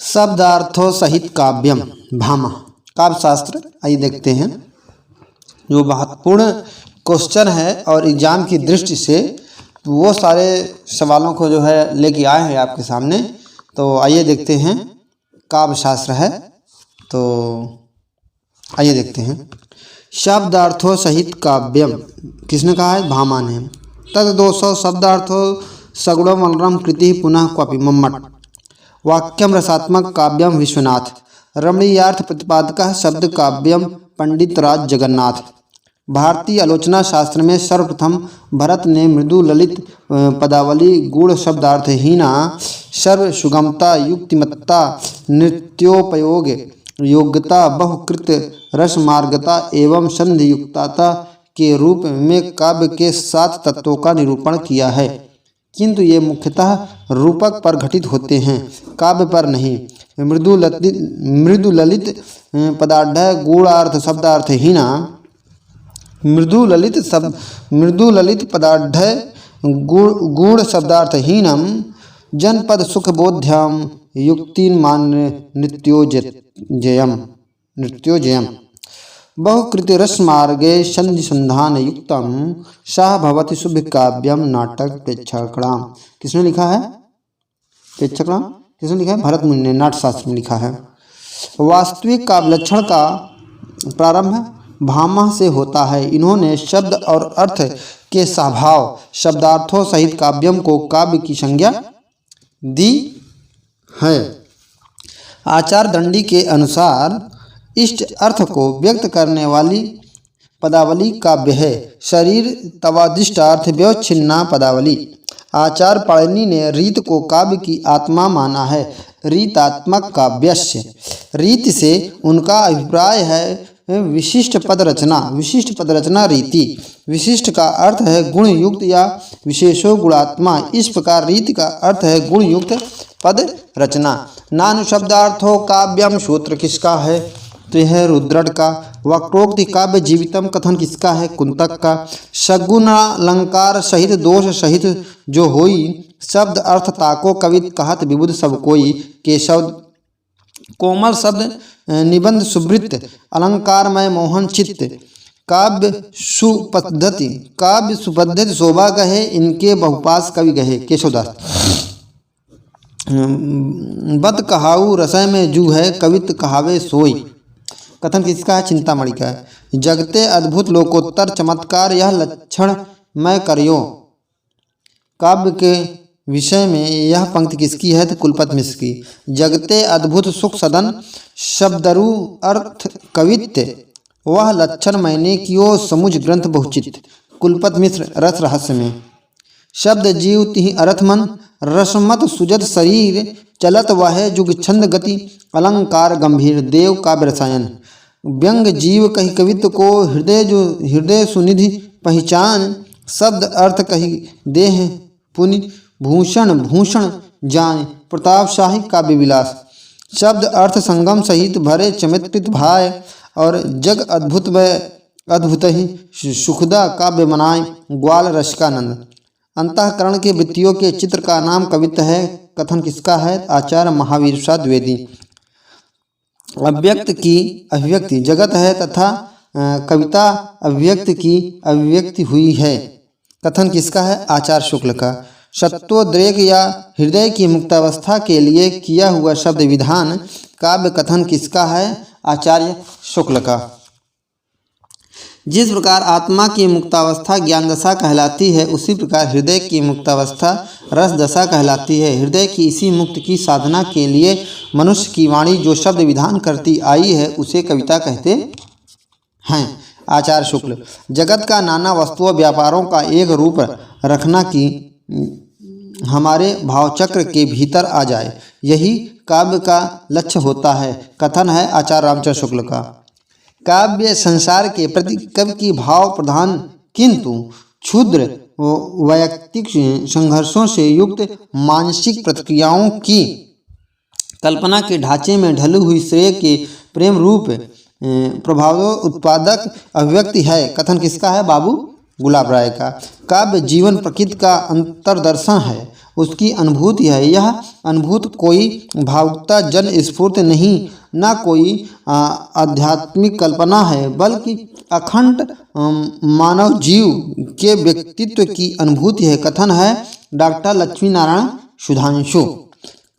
शब्दार्थों सहित काव्यम भामा। काव्य शास्त्र आइए देखते हैं, जो महत्वपूर्ण क्वेश्चन है और एग्जाम की दृष्टि से वो सारे सवालों को जो है लेके आए हैं आपके सामने। तो आइए देखते हैं, काव्य शास्त्र है तो आइए देखते हैं। शब्दार्थों सहित काव्यम किसने कहा है? भामा ने। तद 200 शब्दार्थों सगुणम अलरम कृति पुनः क्वापि मम्मट। वाक्यम रसात्मक काव्यम विश्वनाथ। रमणीयार्थ प्रतिपादक शब्द काव्यम पंडित राज जगन्नाथ। भारतीय आलोचना शास्त्र में सर्वप्रथम भरत ने मृदु ललित पदावली गूढ़ शब्दार्थहीना सर्व सुगमता युक्तिमत्ता नृत्योपयोग योग्यता बहुकृत रसमार्गता एवं संधि युक्तता के रूप में काव्य के 7 तत्वों का निरूपण किया है, किंतु ये मुख्यतः रूपक पर घटित होते हैं, काव्य पर नहीं। मृदु ललित पदाढ़ गूढ़ार्थ शब्दार्थहीना मृदु ललित पदाढ़ गूढ़ शब्दार्थहीनम जनपद सुखबोध्यम युक्तिन मान्य नृत्योजयम बहुकृति रसमार्गे संधिसंधान युक्तम सह भवति शुभ काव्यम नाटक प्रेक्षकणाम। किसने लिखा है? प्रेक्षकणाम किसने लिखा है? भरत मुनि ने नाट्यशास्त्र में लिखा है। वास्तविक काव्य लक्षण का प्रारंभ भामा से होता है। इन्होंने शब्द और अर्थ के स्वभाव शब्दार्थों सहित काव्यम को काव्य की संज्ञा दी है। आचार दंडी के अनुसार इष्ट अर्थ को व्यक्त करने वाली पदावली काव्य है। शरीर तवादिष्टार्थ व्यवच्छिन्ना पदावली। आचार पाणिनि ने रीत को काव्य की आत्मा माना है। रीतात्मक काव्यस्य। रीत से उनका अभिप्राय है विशिष्ट पद रचना। विशिष्ट पद रचना रीति। विशिष्ट का अर्थ है गुण युक्त या विशेषो गुणात्मा। इस प्रकार रीति का अर्थ है गुण युक्त पद रचना। नानु शब्दार्थों काव्यम सूत्र किसका है? तो यह रुद्रट का। वक्रोक्ति काव्य जीवितम कथन किसका है? कुंतक का। सगुण अलंकार सहित दोष सहित जो होई शब्द अर्थ ताको कवित कहत विबुध सब कोई। केशव। कोमल शब्द निबंध सुवृत्त अलंकारमय मोहन चित्त। काव्य सुपद्धति शोभा गहे इनके बहुपास कवि गहे। केशवदास। बद कहाऊ रसय में जू है कवित कहावे सोई। कथन किसका है? चिंतामणि का है। जगते अद्भुत लोकोत्तर चमत्कार यह लक्षण मैं करियो। काव्य के विषय में यह पंक्ति किसकी है? तो कुलपत मिश्र की। जगते अद्भुत सुख सदन शब्दरु अर्थ कवित्य वह लक्षण मैंने कियो समुझ ग्रंथ बहुचित। कुलपत मिश्र रस रहस्य में। शब्द जीव तिहि अर्थ मन रसमत सुजत शरीर चलत वह जुग छंद गति अलंकार गंभीर देव काव्य रसायन। व्यंग जीव कही कवित्व को हृदय सुनिधि पहचान। शब्द अर्थ कही देह पुनि भूषण जान प्रतापशाही काव्य विलास। शब्द अर्थ संगम सहित भरे चमत्कृत भाय और जग अद्भुत ही सुखदा काव्य मनाए ग्वाल रसिकानंद। अंतःकरण के वृत्तियों के चित्र का नाम कवित्व है। कथन किसका है? आचार्य महावीर प्रसाद द्विवेदी। अव्यक्त की अभिव्यक्ति जगत है तथा कविता अव्यक्त की अभिव्यक्ति हुई है। कथन किसका है? आचार्य शुक्ल का। सत्वोद्रेक या हृदय की मुक्तावस्था के लिए किया हुआ शब्द विधान काव्य कथन किसका है? आचार्य शुक्ल का। जिस प्रकार आत्मा की मुक्तावस्था ज्ञान दशा कहलाती है, उसी प्रकार हृदय की मुक्तावस्था रस दशा कहलाती है। हृदय की इसी मुक्त की साधना के लिए मनुष्य की वाणी जो शब्द विधान करती आई है उसे कविता कहते हैं। आचार्य शुक्ल। जगत का नाना वस्तुओं व्यापारों का एक रूप रखना कि हमारे भावचक्र के भीतर आ जाए, यही काव्य का लक्ष्य होता है। कथन है आचार्य रामचंद्र शुक्ल का। काव्य संसार के प्रति कवि की भाव प्रधान किंतु क्षुद्र वैयक्तिक संघर्षों से युक्त मानसिक प्रतिक्रियाओं की कल्पना के ढांचे में ढली हुई श्रेय के प्रेम रूप प्रभावों उत्पादक अभिव्यक्ति है। कथन किसका है? बाबू गुलाब राय का। काव्य जीवन प्रकृति का अंतर्दर्शन है, उसकी अनुभूति है। यह अनुभूति कोई भावुकता जन स्फूर्ति नहीं, न कोई आध्यात्मिक कल्पना है, बल्कि अखंड मानव जीव के व्यक्तित्व की अनुभूति है। कथन है डॉक्टर लक्ष्मी नारायण सुधांशु।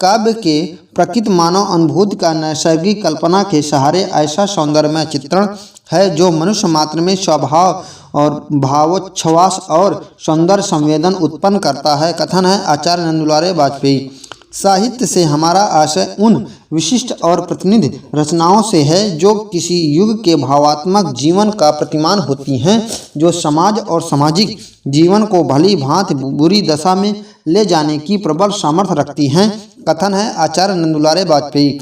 काव्य के प्रकृत मानव अनुभूति का नैसर्गिक कल्पना के सहारे ऐसा सौंदर्यमय चित्रण है जो मनुष्य मात्र में स्वभाव और भावोच्छ्वास और सौंदर्य संवेदन उत्पन्न करता है। कथन है आचार्य नंद दुलारे वाजपेयी। साहित्य से हमारा आशय उन विशिष्ट और प्रतिनिधि रचनाओं से है जो किसी युग के भावात्मक जीवन का प्रतिमान होती हैं, जो समाज और सामाजिक जीवन को भली भांति बुरी दशा में ले जाने की प्रबल सामर्थ्य रखती हैं। कथन है आचार्य नंद दुलारे वाजपेयी।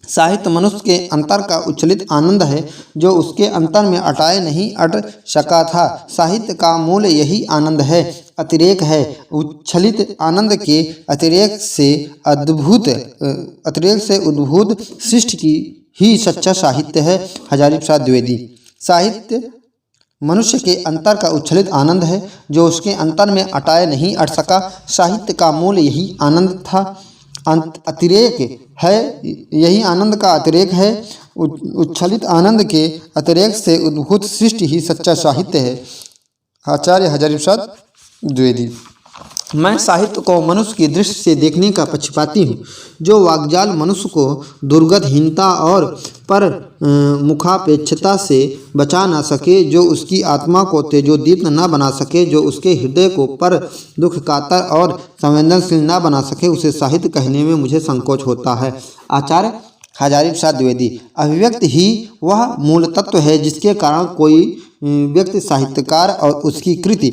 साहित्य मनुष्य के अंतर का उच्छलित आनंद है जो उसके अंतर में अटाए नहीं अट सका था। साहित्य का मूल यही आनंद है, अतिरेक है। उच्छलित आनंद के अतिरेक से उद्भूत सृष्टि की ही सच्चा साहित्य है। हजारी प्रसाद द्विवेदी। साहित्य मनुष्य के अंतर का उच्छलित आनंद है जो उसके अंतर में अटाए नहीं अट सका। साहित्य का मूल यही आनंद था, अतिरेक है, यही आनंद का अतिरेक है। उच्छलित आनंद के अतिरेक से उद्भूत सृष्टि ही सच्चा साहित्य है। आचार्य हजारी प्रसाद द्विवेदी। मैं साहित्य को मनुष्य की दृष्टि से देखने का पक्षपाती हूँ। जो वाग्जाल मनुष्य को दुर्गतहीनता और पर मुखापेक्षता से बचा ना सके, जो उसकी आत्मा को तेजोदीप्त न बना सके, जो उसके हृदय को पर दुख कातर और संवेदनशील न बना सके, उसे साहित्य कहने में मुझे संकोच होता है। आचार्य हजारी प्रसाद द्विवेदी। अभिव्यक्ति ही वह मूल तत्व है जिसके कारण कोई व्यक्ति साहित्यकार और उसकी कृति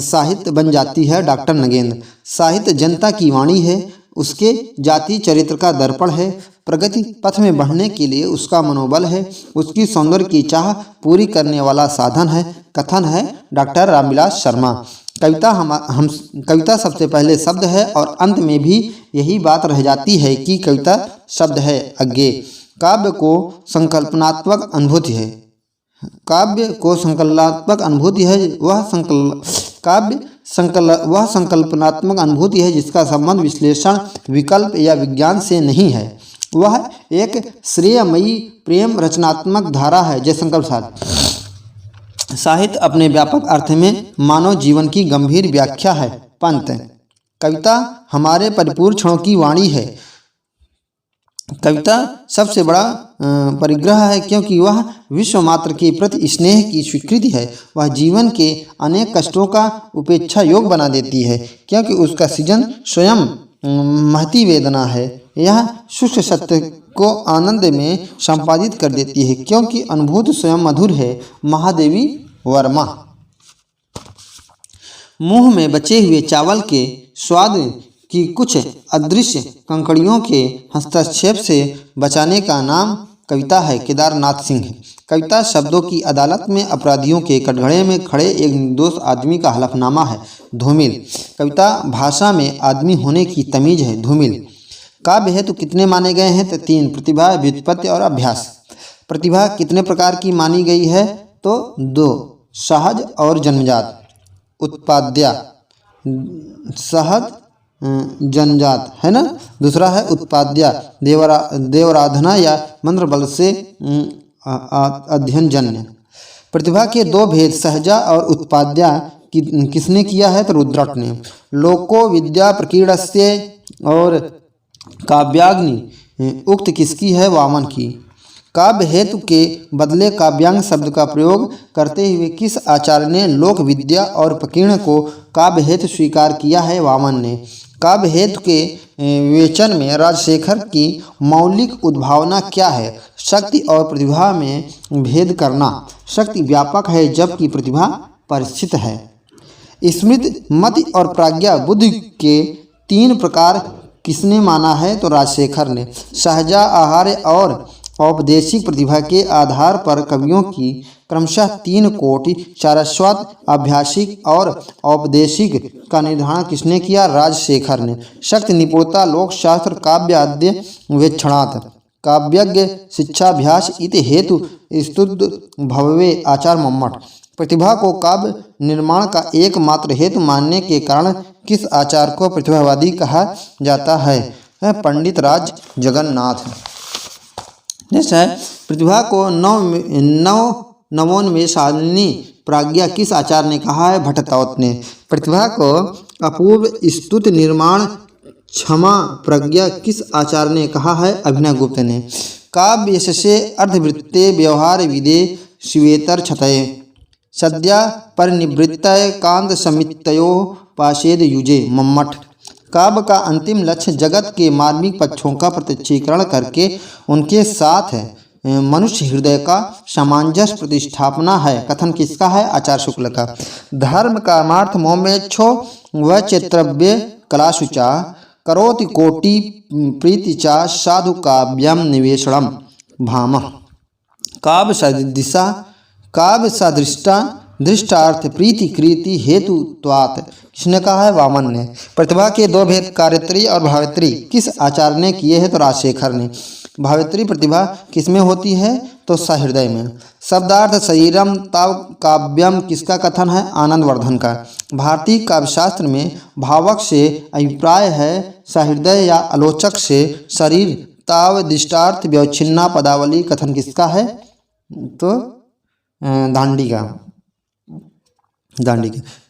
साहित्य बन जाती है। डॉक्टर नगेंद्र। साहित्य जनता की वाणी है, उसके जाति चरित्र का दर्पण है, प्रगति पथ में बढ़ने के लिए उसका मनोबल है, उसकी सौंदर्य की चाह पूरी करने वाला साधन है। कथन है डॉक्टर रामविलास शर्मा। कविता सबसे पहले शब्द है और अंत में भी यही बात रह जाती है कि कविता शब्द है अज्ञेय। काव्य को संकल्पनात्मक अनुभूति है। वह संकल्पनात्मक अनुभूति है जिसका संबंध विश्लेषण, विकल्प या विज्ञान से नहीं है। वह एक श्रेयमयी प्रेम रचनात्मक धारा है। जयशंकर प्रसाद। साहित्य अपने व्यापक अर्थ में मानव जीवन की गंभीर व्याख्या है। पंत। कविता हमारे परिपूर्ण क्षणों की वाणी है। कविता सबसे बड़ा परिग्रह है क्योंकि वह विश्व मात्र के प्रति स्नेह की स्वीकृति है। वह जीवन के अनेक कष्टों का उपेक्षा योग बना देती है क्योंकि उसका सृजन स्वयं महती वेदना है। यह शुष्क सत्य को आनंद में संपादित कर देती है क्योंकि अनुभूति स्वयं मधुर है। महादेवी वर्मा। मुंह में बचे हुए चावल के स्वाद की कुछ अदृश्य कंकड़ियों के हस्तक्षेप से बचाने का नाम कविता है। केदारनाथ सिंह। कविता शब्दों की अदालत में अपराधियों के कटघरे में खड़े एक निर्दोष आदमी का हलफनामा है। धूमिल। कविता भाषा में आदमी होने की तमीज है। धूमिल। काव्य हेतु कितने माने गए हैं? तो 3। प्रतिभा, व्युत्पत्ति और अभ्यास। प्रतिभा कितने प्रकार की मानी गई है? तो 2। सहज और जन्मजात। उत्पाद्या, सहज जन्मजात है ना। दूसरा है उत्पाद्या, देवराधना या मंत्र बल से अध्ययनजन्य। प्रतिभा के 2 भेद सहजा और उत्पाद्या किसने किया है? तो रुद्रट ने। लोको विद्या प्रकीर्णस्य और काव्याग्नि उक्त किसकी है? वामन की। काव्य हेतु के बदले काव्यांग शब्द का प्रयोग करते हुए किस आचार्य ने लोक विद्या और प्रकीर्ण को काव्य हेतु स्वीकार किया है? वामन ने। काव्य हेतु के विवेचन में राजशेखर की मौलिक उद्भावना क्या है? शक्ति और प्रतिभा में भेद करना। शक्ति व्यापक है जबकि प्रतिभा परिचित है। स्मृति, मति और प्रज्ञा बुद्धि के 3 प्रकार किसने माना है? तो राजशेखर ने। सहजा, आहार्य और औपदेशिक प्रतिभा के आधार पर कवियों की क्रमशः 3 कोटि सारस्वत, आभ्यासिक और औपदेशिक का निर्धारण किसने किया? राजशेखर ने। शक्ति, निपुणता, लोकशास्त्र, काव्याद्य वेक्षणात्, काव्यज्ञ, शिक्षाभ्यास इति हेतु स्तुत भववे। आचार्य मम्मट। प्रतिभा को काव्य निर्माण का एकमात्र हेतु मानने के कारण किस आचार को प्रतिभावादी कहा जाता है? पंडित राज जगन्नाथ। नेक्स्ट है, प्रतिभा को नवोन्मेषालिनी प्राज्ञा किस आचार्य ने कहा है? भट्टतौत ने। प्रतिभा को अपूर्व स्तुति निर्माण क्षमा प्रज्ञा किस आचार्य ने कहा है? अभिनवगुप्त ने। काव्य यशसे अर्धवृत्ते व्यवहार विदे शिवेतर क्षतये सद्या परिनिवृत्तये कांत समितयो पाशेद युजे मम्मठ। काव्य का अंतिम लक्ष्य जगत के मार्मिक पक्षों का प्रत्यक्षीकरण करके उनके साथ मनुष्य हृदय का सामंजस्य प्रतिष्ठापना है। कथन किसका है? आचार्य शुक्ल का। धर्म कामार्थ मोमेच्छो व चैत्रव्य कलाशुचा करोति कोटि प्रीतिचा साधु काव्यम निवेशनम भामह। काव्य सदिशा काव्य सदृष्टा दृष्टार्थ प्रीति कृति हेतुत्वात् किसने कहा है? वामन ने। प्रतिभा के दो भेद कार्यत्री और भावित्री किस आचार्य ने किए हैं? तो राजशेखर ने। भावित्री प्रतिभा किसमें होती है? तो सहृदय में। शब्दार्थ शरीरम ताव काव्यम किसका कथन है? आनंदवर्धन का। भारतीय काव्यशास्त्र में भावक से अभिप्राय है सहृदय या आलोचक से शरीर ताव दृष्टार्थ व्यवच्छिन्ना पदावली कथन किसका है? तो दांडी का।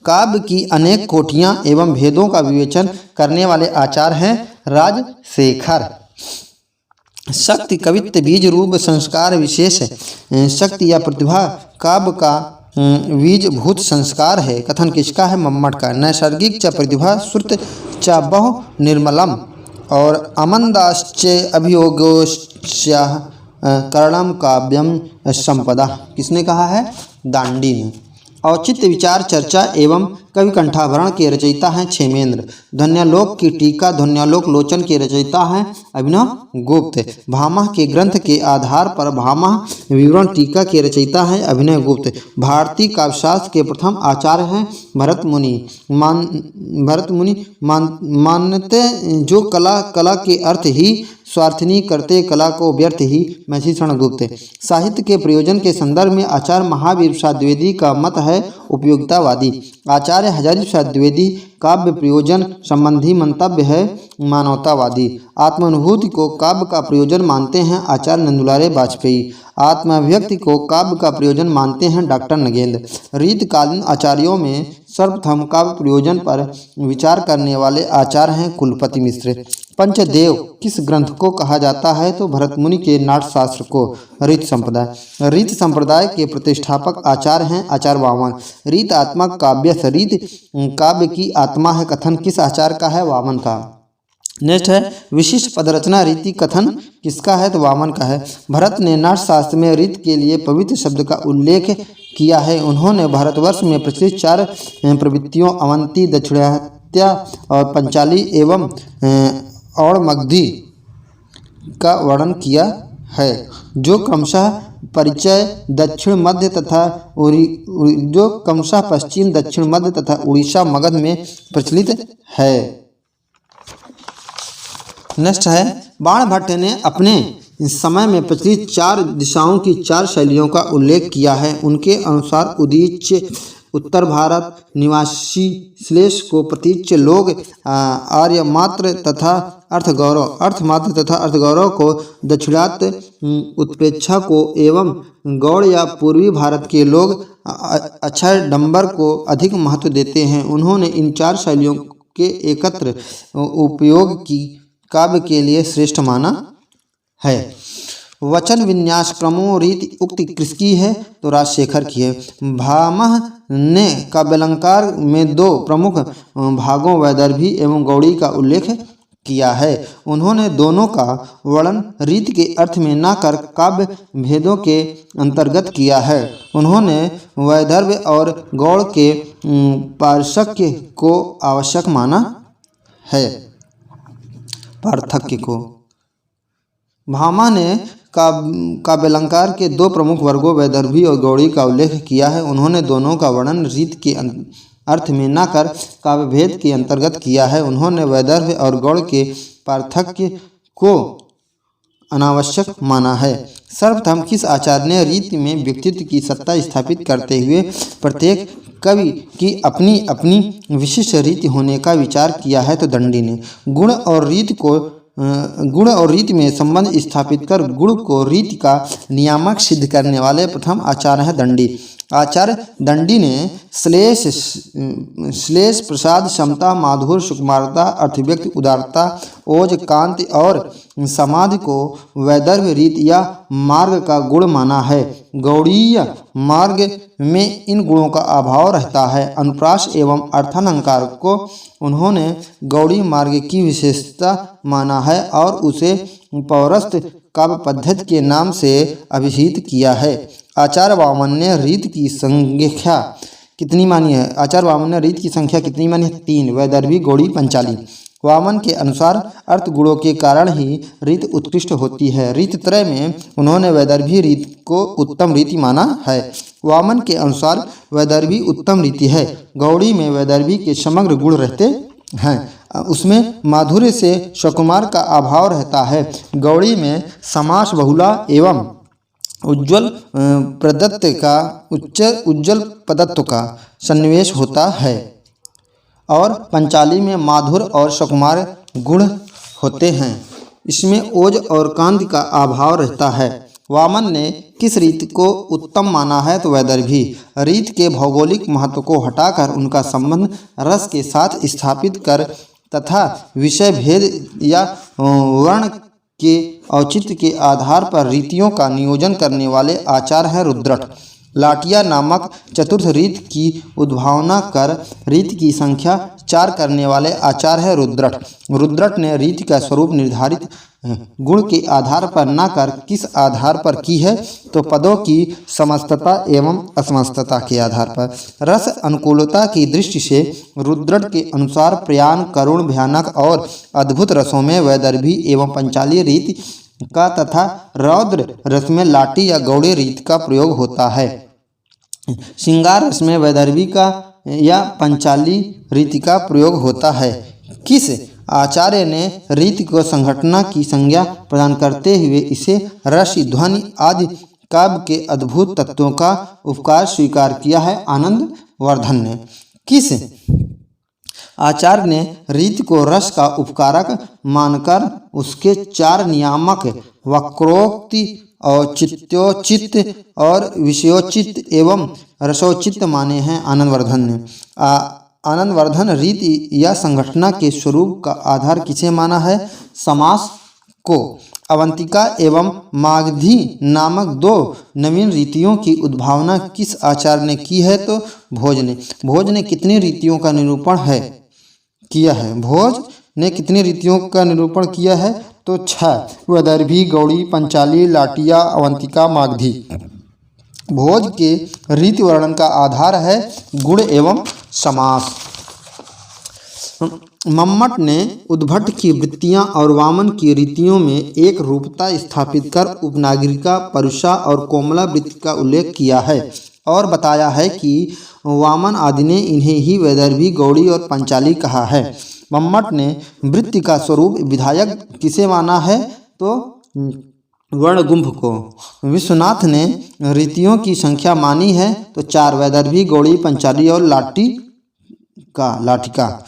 काव्य की अनेक कोटियाँ एवं भेदों का विवेचन करने वाले आचार्य हैं राजशेखर। शक्ति कवित्व बीज रूप संस्कार विशेष है। शक्ति या प्रतिभा काव्य का बीजभूत संस्कार है। कथन किसका है? मम्मट का। नैसर्गिक च प्रतिभा श्रुत च बहु निर्मलम और अमंदाश्च अभियोगोश्च करणम काव्यम संपदा किसने कहा है? दांडी ने। औचित्य विचार चर्चा एवं कवि कंठाभरण के रचयिता हैं क्षेमेंद्र। ध्वन्यालोक की टीका ध्वन्यालोक लोचन के रचयिता हैं अभिनवगुप्त। भामह के ग्रंथ के आधार पर भामह विवरण टीका के रचयिता हैं अभिनवगुप्त। भारतीय काव्यशास्त्र के प्रथम आचार्य हैं भरत मुनि। मानते जो कला के अर्थ ही स्वार्थनी करते कला को व्यर्थ ही महर्षि गुप्त। साहित्य के प्रयोजन के संदर्भ में आचार्य महावीर प्रसाद द्विवेदी का मत है उपयोगितावादी। आचार्य हजारी प्रसाद द्विवेदी काव्य प्रयोजन संबंधी मंतव्य है मानवतावादी। आत्मानुभूति को काव्य का प्रयोजन मानते हैं आचार्य नंदुलारे वाजपेयी। आत्माभिव्यक्ति को काव्य का प्रयोजन मानते हैं डॉक्टर नगेंद्र। रीतकालीन आचार्यों में सर्वप्रथम काव्य प्रयोजन पर विचार करने वाले आचार्य हैं कुलपति मिश्र। पंचदेव किस ग्रंथ को कहा जाता है? तो भरत मुनि के नाट्यशास्त्र को। रीत संप्रदाय। रीत संप्रदाय के प्रतिष्ठापक आचार्य हैं आचार्य वामन। रीतात्मक काव्य रीत काव्य की आत्मा है। कथन किस आचार्य का है? वामन का। नेक्स्ट है, विशिष्ट पदरचना रीति कथन किसका है? तो वामन का है। भरत ने नाट्यशास्त्र में रीत के लिए पवित्र शब्द का उल्लेख किया है। उन्होंने भारतवर्ष में प्रचलित 4 प्रवृत्तियों अवंती, दक्षिणात्या और पंचाली एवं और मगधी का वर्णन किया है, जो क्रमशः परिचय दक्षिण मध्य तथा जो क्रमशः पश्चिम दक्षिण मध्य तथा उड़ीसा मगध में प्रचलित है। नेक्स्ट है, बाणभट्ट ने अपने समय में प्रचलित 4 दिशाओं की 4 शैलियों का उल्लेख किया है। उनके अनुसार उदीच्य उत्तर भारत निवासी श्लेष को प्रतीच्य लोग, आर्यमात्र तथा अर्थगौरव को दक्षिणात्य, उत्प्रेक्षा को एवं गौड़ या पूर्वी भारत के लोग अक्षय डंबर को अधिक महत्व देते हैं। उन्होंने इन 4 शैलियों के एकत्र उपयोग की काव्य के लिए श्रेष्ठ माना है। वचन विन्यास क्रमों रीति उक्ति किसकी है? तो राजशेखर की है। भामह ने काव्यालंकार में 2 प्रमुख भागों वैदर्भी एवं गौड़ी का उल्लेख किया है। उन्होंने दोनों का वर्णन रीति के अर्थ में न कर काव्य भेदों के अंतर्गत किया है। उन्होंने वैदर्भ और गौड़ के पार्थक्य को आवश्यक माना है। पार्थक्य को भामा ने काव्यालंकार के 2 प्रमुख वर्गों वैदर्भी और गौड़ी का उल्लेख किया है। उन्होंने दोनों का वर्णन रीत के अर्थ में न कर काव्य भेद के अंतर्गत किया है। उन्होंने वैदर्भ और गौड़ के पार्थक्य को अनावश्यक माना है। सर्वप्रथम किस आचार्य ने रीति में व्यक्तित्व की सत्ता स्थापित करते हुए प्रत्येक कवि की अपनी अपनी विशिष्ट रीति होने का विचार किया है? तो दंडी ने। गुण और रीति में संबंध स्थापित कर गुण को रीति का नियामक सिद्ध करने वाले प्रथम आचार्य हैं दंडी। आचार्य दंडी ने श्लेष प्रसाद, समता, माधुर्य, सुकुमारता, अर्थव्यक्ति, उदारता, ओज, कांति और समाधि को वैदर्भ रीति या मार्ग का गुण माना है। गौड़ीय मार्ग में इन गुणों का अभाव रहता है। अनुप्रास एवं अर्थालंकार को उन्होंने गौड़ी मार्ग की विशेषता माना है और उसे पौरस्त्य काव्य पद्धति के नाम से अभिहित किया है। आचार्य वामन ने रीत की संख्या कितनी मानी है? आचार्य वामन ने रीत की संख्या कितनी मानी है? 3, वैदर्भी, गौड़ी, पंचाली। वामन के अनुसार अर्थ गुणों के कारण ही रीत उत्कृष्ट होती है। रीत त्रय में उन्होंने वैदर्भी रीत को उत्तम रीति माना है। वामन के अनुसार वैदर्भी उत्तम रीति है। गौड़ी में वैदर्भी के समग्र गुण रहते हैं, उसमें माधुर्य से सुकुमार का अभाव रहता है। गौड़ी में समास बहुला एवं उज्ज्वल पदत्व का सन्निवेश होता है और पंचाली में माधुर और सुकुमार गुण होते हैं। इसमें ओज और कांति का अभाव रहता है। वामन ने किस रीति को उत्तम माना है? तो वैदर्भी। रीत के भौगोलिक महत्व को हटाकर उनका संबंध रस के साथ स्थापित कर तथा विषय भेद या वर्ण के औचित्य के आधार पर रीतियों का नियोजन करने वाले आचार्य हैं रुद्रट। लाटिया नामक चतुर्थ रीत की उद्भावना कर रीत की संख्या 4 करने वाले आचार्य हैं रुद्रट। रुद्रट ने रीति का स्वरूप निर्धारित गुण के आधार पर न कर किस आधार पर की है? तो पदों की समस्तता एवं असमस्तता के आधार पर। रस अनुकूलता की दृष्टि से रुद्रट के अनुसार प्रयाण, करुण, भयानक और अद्भुत रसों में वैदर्भी एवं पंचाली रीति का तथा रौद्र रस में लाटी या गौड़ी रीति का प्रयोग होता है। श्रृंगार रस में वैदर्भी का या पंचाली रीति का प्रयोग होता है। किस आचार्य ने रीति को संघटना की संज्ञा प्रदान करते हुए इसे रस, ध्वनि आदि काव्य के अद्भुत तत्वों का उपकार स्वीकार किया है? आनंद वर्धन ने। किस आचार्य ने रीति को रस का उपकारक मानकर उसके 4 नियामक वक्रोक्ति, औचित्योचित और विषयोचित एवं रसोचित माने हैं? आनंदवर्धन ने। आनंदवर्धन रीति या संघटना के स्वरूप का आधार किसे माना है? समास को। अवंतिका एवं मागधी नामक 2 नवीन रीतियों की उद्भावना किस आचार्य ने की है? तो भोज ने। भोज ने कितनी रीतियों का निरूपण किया है? भोज ने कितनी रीतियों का निरूपण किया है? तो 6, वैदर्भी, गौड़ी, पंचाली, लाटिया, अवंतिका, मागधी। भोज के रीति वर्णन का आधार है गुण एवं समास। मम्मट ने उद्भट की वृत्तियां और वामन की रीतियों में एक रूपता स्थापित कर उपनागरिका, परुषा और कोमला वृत्ति का उल्लेख किया है और बताया है कि वामन आदि ने इन्हें ही वैदर्भी, गौड़ी और पंचाली कहा है। मम्मट ने वृत्ति का स्वरूप विधायक किसे माना है? तो वर्णगुंभ को। विश्वनाथ ने रीतियों की संख्या मानी है तो 4, वैदर्भी, गौड़ी, पंचाली और लाटिका।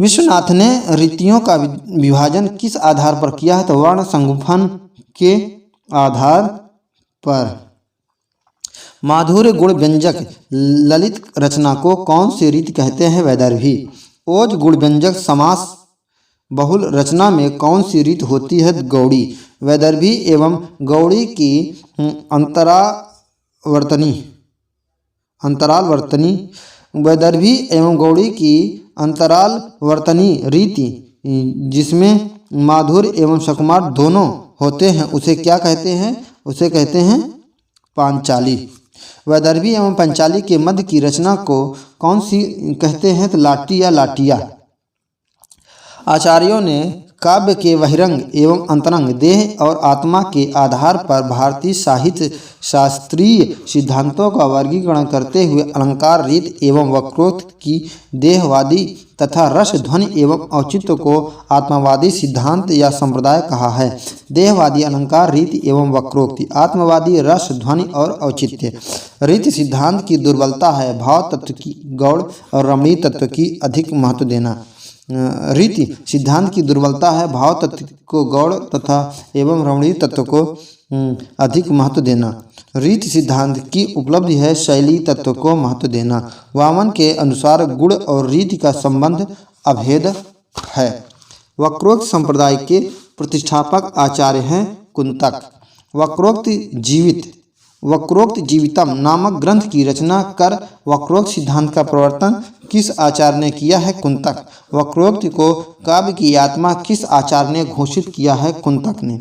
विश्वनाथ ने रीतियों का विभाजन किस आधार पर किया है? तो वर्ण संगुफन के आधार पर। माधुर्य गुण व्यंजक ललित रचना को कौन सी रीति कहते हैं? वैदर्भी। ओज गुण व्यंजक समास बहुल रचना में कौन सी रीति होती है? गौड़ी। वैदर्भी एवं गौड़ी की अंतरालवर्तनी वैदर्भी एवं गौड़ी की अंतरालवर्तनी रीति जिसमें माधुर्य एवं सुकुमार दोनों होते हैं उसे क्या कहते हैं? उसे कहते हैं पांचाली। वैदर्भी एवं पंचाली के मध्य की रचना को कौन सी कहते हैं? तो लाटी या लाटिया। आचार्यों ने काव्य के बहिरंग एवं अंतरंग देह और आत्मा के आधार पर भारतीय साहित्य शास्त्रीय सिद्धांतों का वर्गीकरण करते हुए अलंकार, रीत एवं वक्रोक्त की देहवादी तथा रस, ध्वनि एवं औचित्य को आत्मवादी सिद्धांत या संप्रदाय कहा है। देहवादी अलंकार, रीति एवं वक्रोक्ति, आत्मवादी रस, ध्वनि और औचित्य। रीति सिद्धांत की दुर्बलता है भाव तत्व की गौड़ और रमणीय तत्व की अधिक महत्व देना। रीति सिद्धांत की दुर्बलता है भाव तत्व को गौड़ तथा एवं रमणीय तत्व को अधिक महत्व देना। रीति सिद्धांत की उपलब्धि है शैली तत्व को महत्व देना। वामन के अनुसार गुण और रीति का संबंध अभेद है। वक्रोक्त संप्रदाय के प्रतिष्ठापक आचार्य हैं कुंतक। वक्रोक्त जीवितम नामक ग्रंथ की रचना कर वक्रोक्त सिद्धांत का प्रवर्तन किस आचार्य ने किया है? कुंतक। वक्रोक्त को काव्य की आत्मा किस आचार्य ने घोषित किया है? कुंतक ने।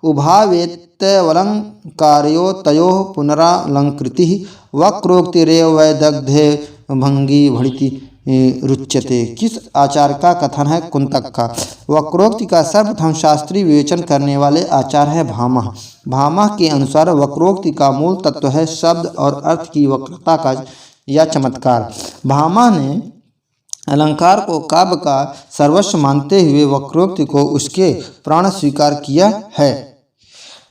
उभावेत्यवलंकार्यो तयोः पुनरालंकृतिः वक्रोक्तिरेव वैदग्ध्ये भंगी भणिति रुच्यते। किस आचार्य का कथन है? कुंतक का। वक्रोक्ति का सर्वप्रथम शास्त्रीय विवेचन करने वाले आचार्य है भामह। भामह के अनुसार वक्रोक्ति का मूल तत्व है शब्द और अर्थ की वक्रता का या चमत्कार। भामह ने अलंकार को काव्य का सर्वस्व मानते हुए वक्रोक्ति को उसके प्राण स्वीकार किया है।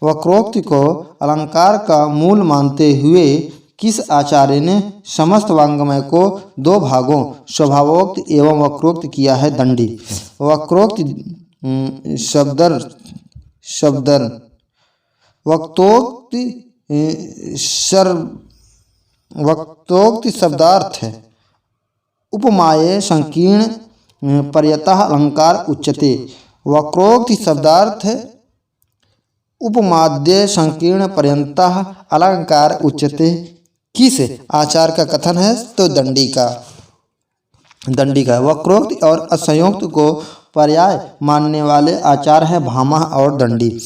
वक्रोक्ति को अलंकार का मूल मानते हुए किस आचार्य ने समस्त वाङ्मय को दो भागों स्वभावोक्त एवं वक्रोक्त किया है? दंडी। वक्रोक्त वक्तोक्ति शब्दार्थ है उपमाये संकीर्ण पर्यतः अलंकार उच्यते। वक्रोक्ति शब्दार्थ उपमाद्य संकीर्ण पर्यंतः अलंकार उच्यते। किस आचार्य का कथन है? तो दंडी का। वक्रोक्त और असंयोक्त को पर्याय मानने वाले आचार्य है भामह और दंडी।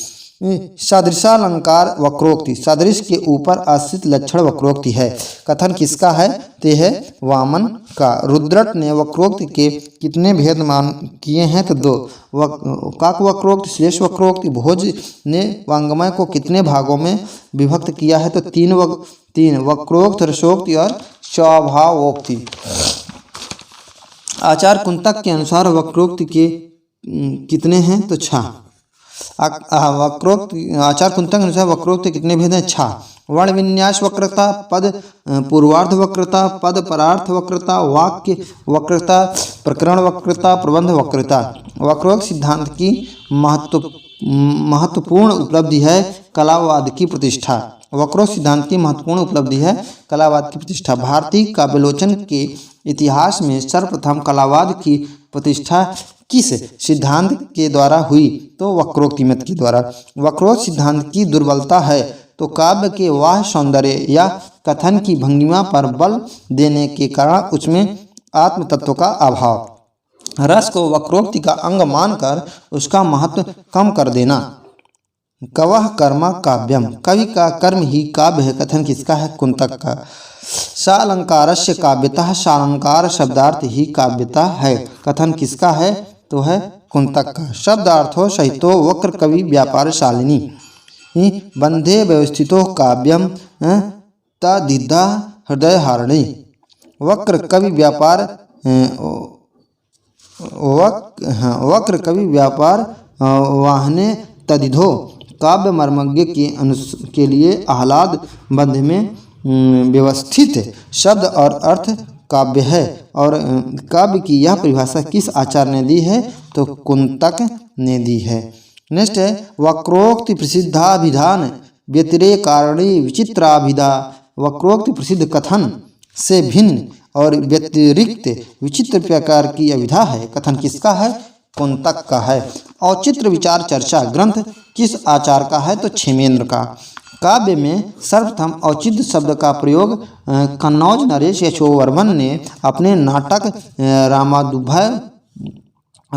सदृशालंकार वक्रोक्ति, सदृश के ऊपर आश्रित लक्षण वक्रोक्ति है। कथन किसका है? ते है वामन का। रुद्रट ने वक्रोक्ति के कितने भेद मान किए हैं? तो दो। काक वक्रोक्ति, श्लेष वक्रोक्ति। भोज ने वाङ्मय को कितने भागों में विभक्त किया है? तो तीन। वक्रोक्त, रसोक्ति और स्वभावोक्ति। आचार्य कुंतक के अनुसार वक्रोक्ति के कितने हैं? तो 6। आचार्य कुंतक के अनुसार वक्रोक्त कितने भेद हैं? 6। वर्ण विन्यास वक्रता, पद पूर्वार्ध वक्रता, पद परार्थ वक्रता, वाक्य वक्रता, प्रकरण वक्रता, प्रबंध वक्रता। वक्रोक्त सिद्धांत की महत्वपूर्ण उपलब्धि है कलावाद की प्रतिष्ठा। वक्रोक्त सिद्धांत की महत्वपूर्ण उपलब्धि है कलावाद की प्रतिष्ठा। भारतीय काव्यालोचन के इतिहास में सर्वप्रथम कलावाद की प्रतिष्ठा किस सिद्धांत के द्वारा हुई? तो वक्रोक्ति मत के द्वारा। वक्रोक्त सिद्धांत की दुर्बलता है तो काव्य के वाह सौंदर्य या कथन की भंगिमा पर बल देने के कारण उसमें आत्म तत्व का अभाव। रस को वक्रोक्ति का अंग मानकर उसका महत्व कम कर देना। कवः कर्म काव्यम, कवि का कर्म ही काव्य है। कथन किसका है? कुंतक का। सालंकारस्य काव्यतः, सालंकार शब्दार्थ ही काव्यता है। कथन किसका है? तो है कुंतक का। शब्दार्थो सहितो वक्र कवि व्यापारशालिनी बंधे व्यवस्थितो काव्यम तदिदा हृदयहारिणी। वक्र कवि व्यापार वाहने तदिधो। काव्य मर्मज्ञ के लिए आह्लाद बंध में व्यवस्थित शब्द और अर्थ काव्य है। और काव्य की यह परिभाषा किस आचार्य ने दी है? तो कुंतक ने दी है। नेक्स्ट है वक्रोक्ति प्रसिद्धाभिधान व्यतिरेकारणी विचित्राभिधा। वक्रोक्ति प्रसिद्ध कथन से भिन्न और व्यतिरिक्त विचित्र प्रकार की अभिधा है। कथन किसका है? कुंतक का है। औचित्य विचार चर्चा ग्रंथ किस आचार्य का है? तो क्षेमेंद्र का। काव्य में सर्वप्रथम औचित्य शब्द का प्रयोग कन्नौज नरेश यशोवर्मन ने अपने नाटक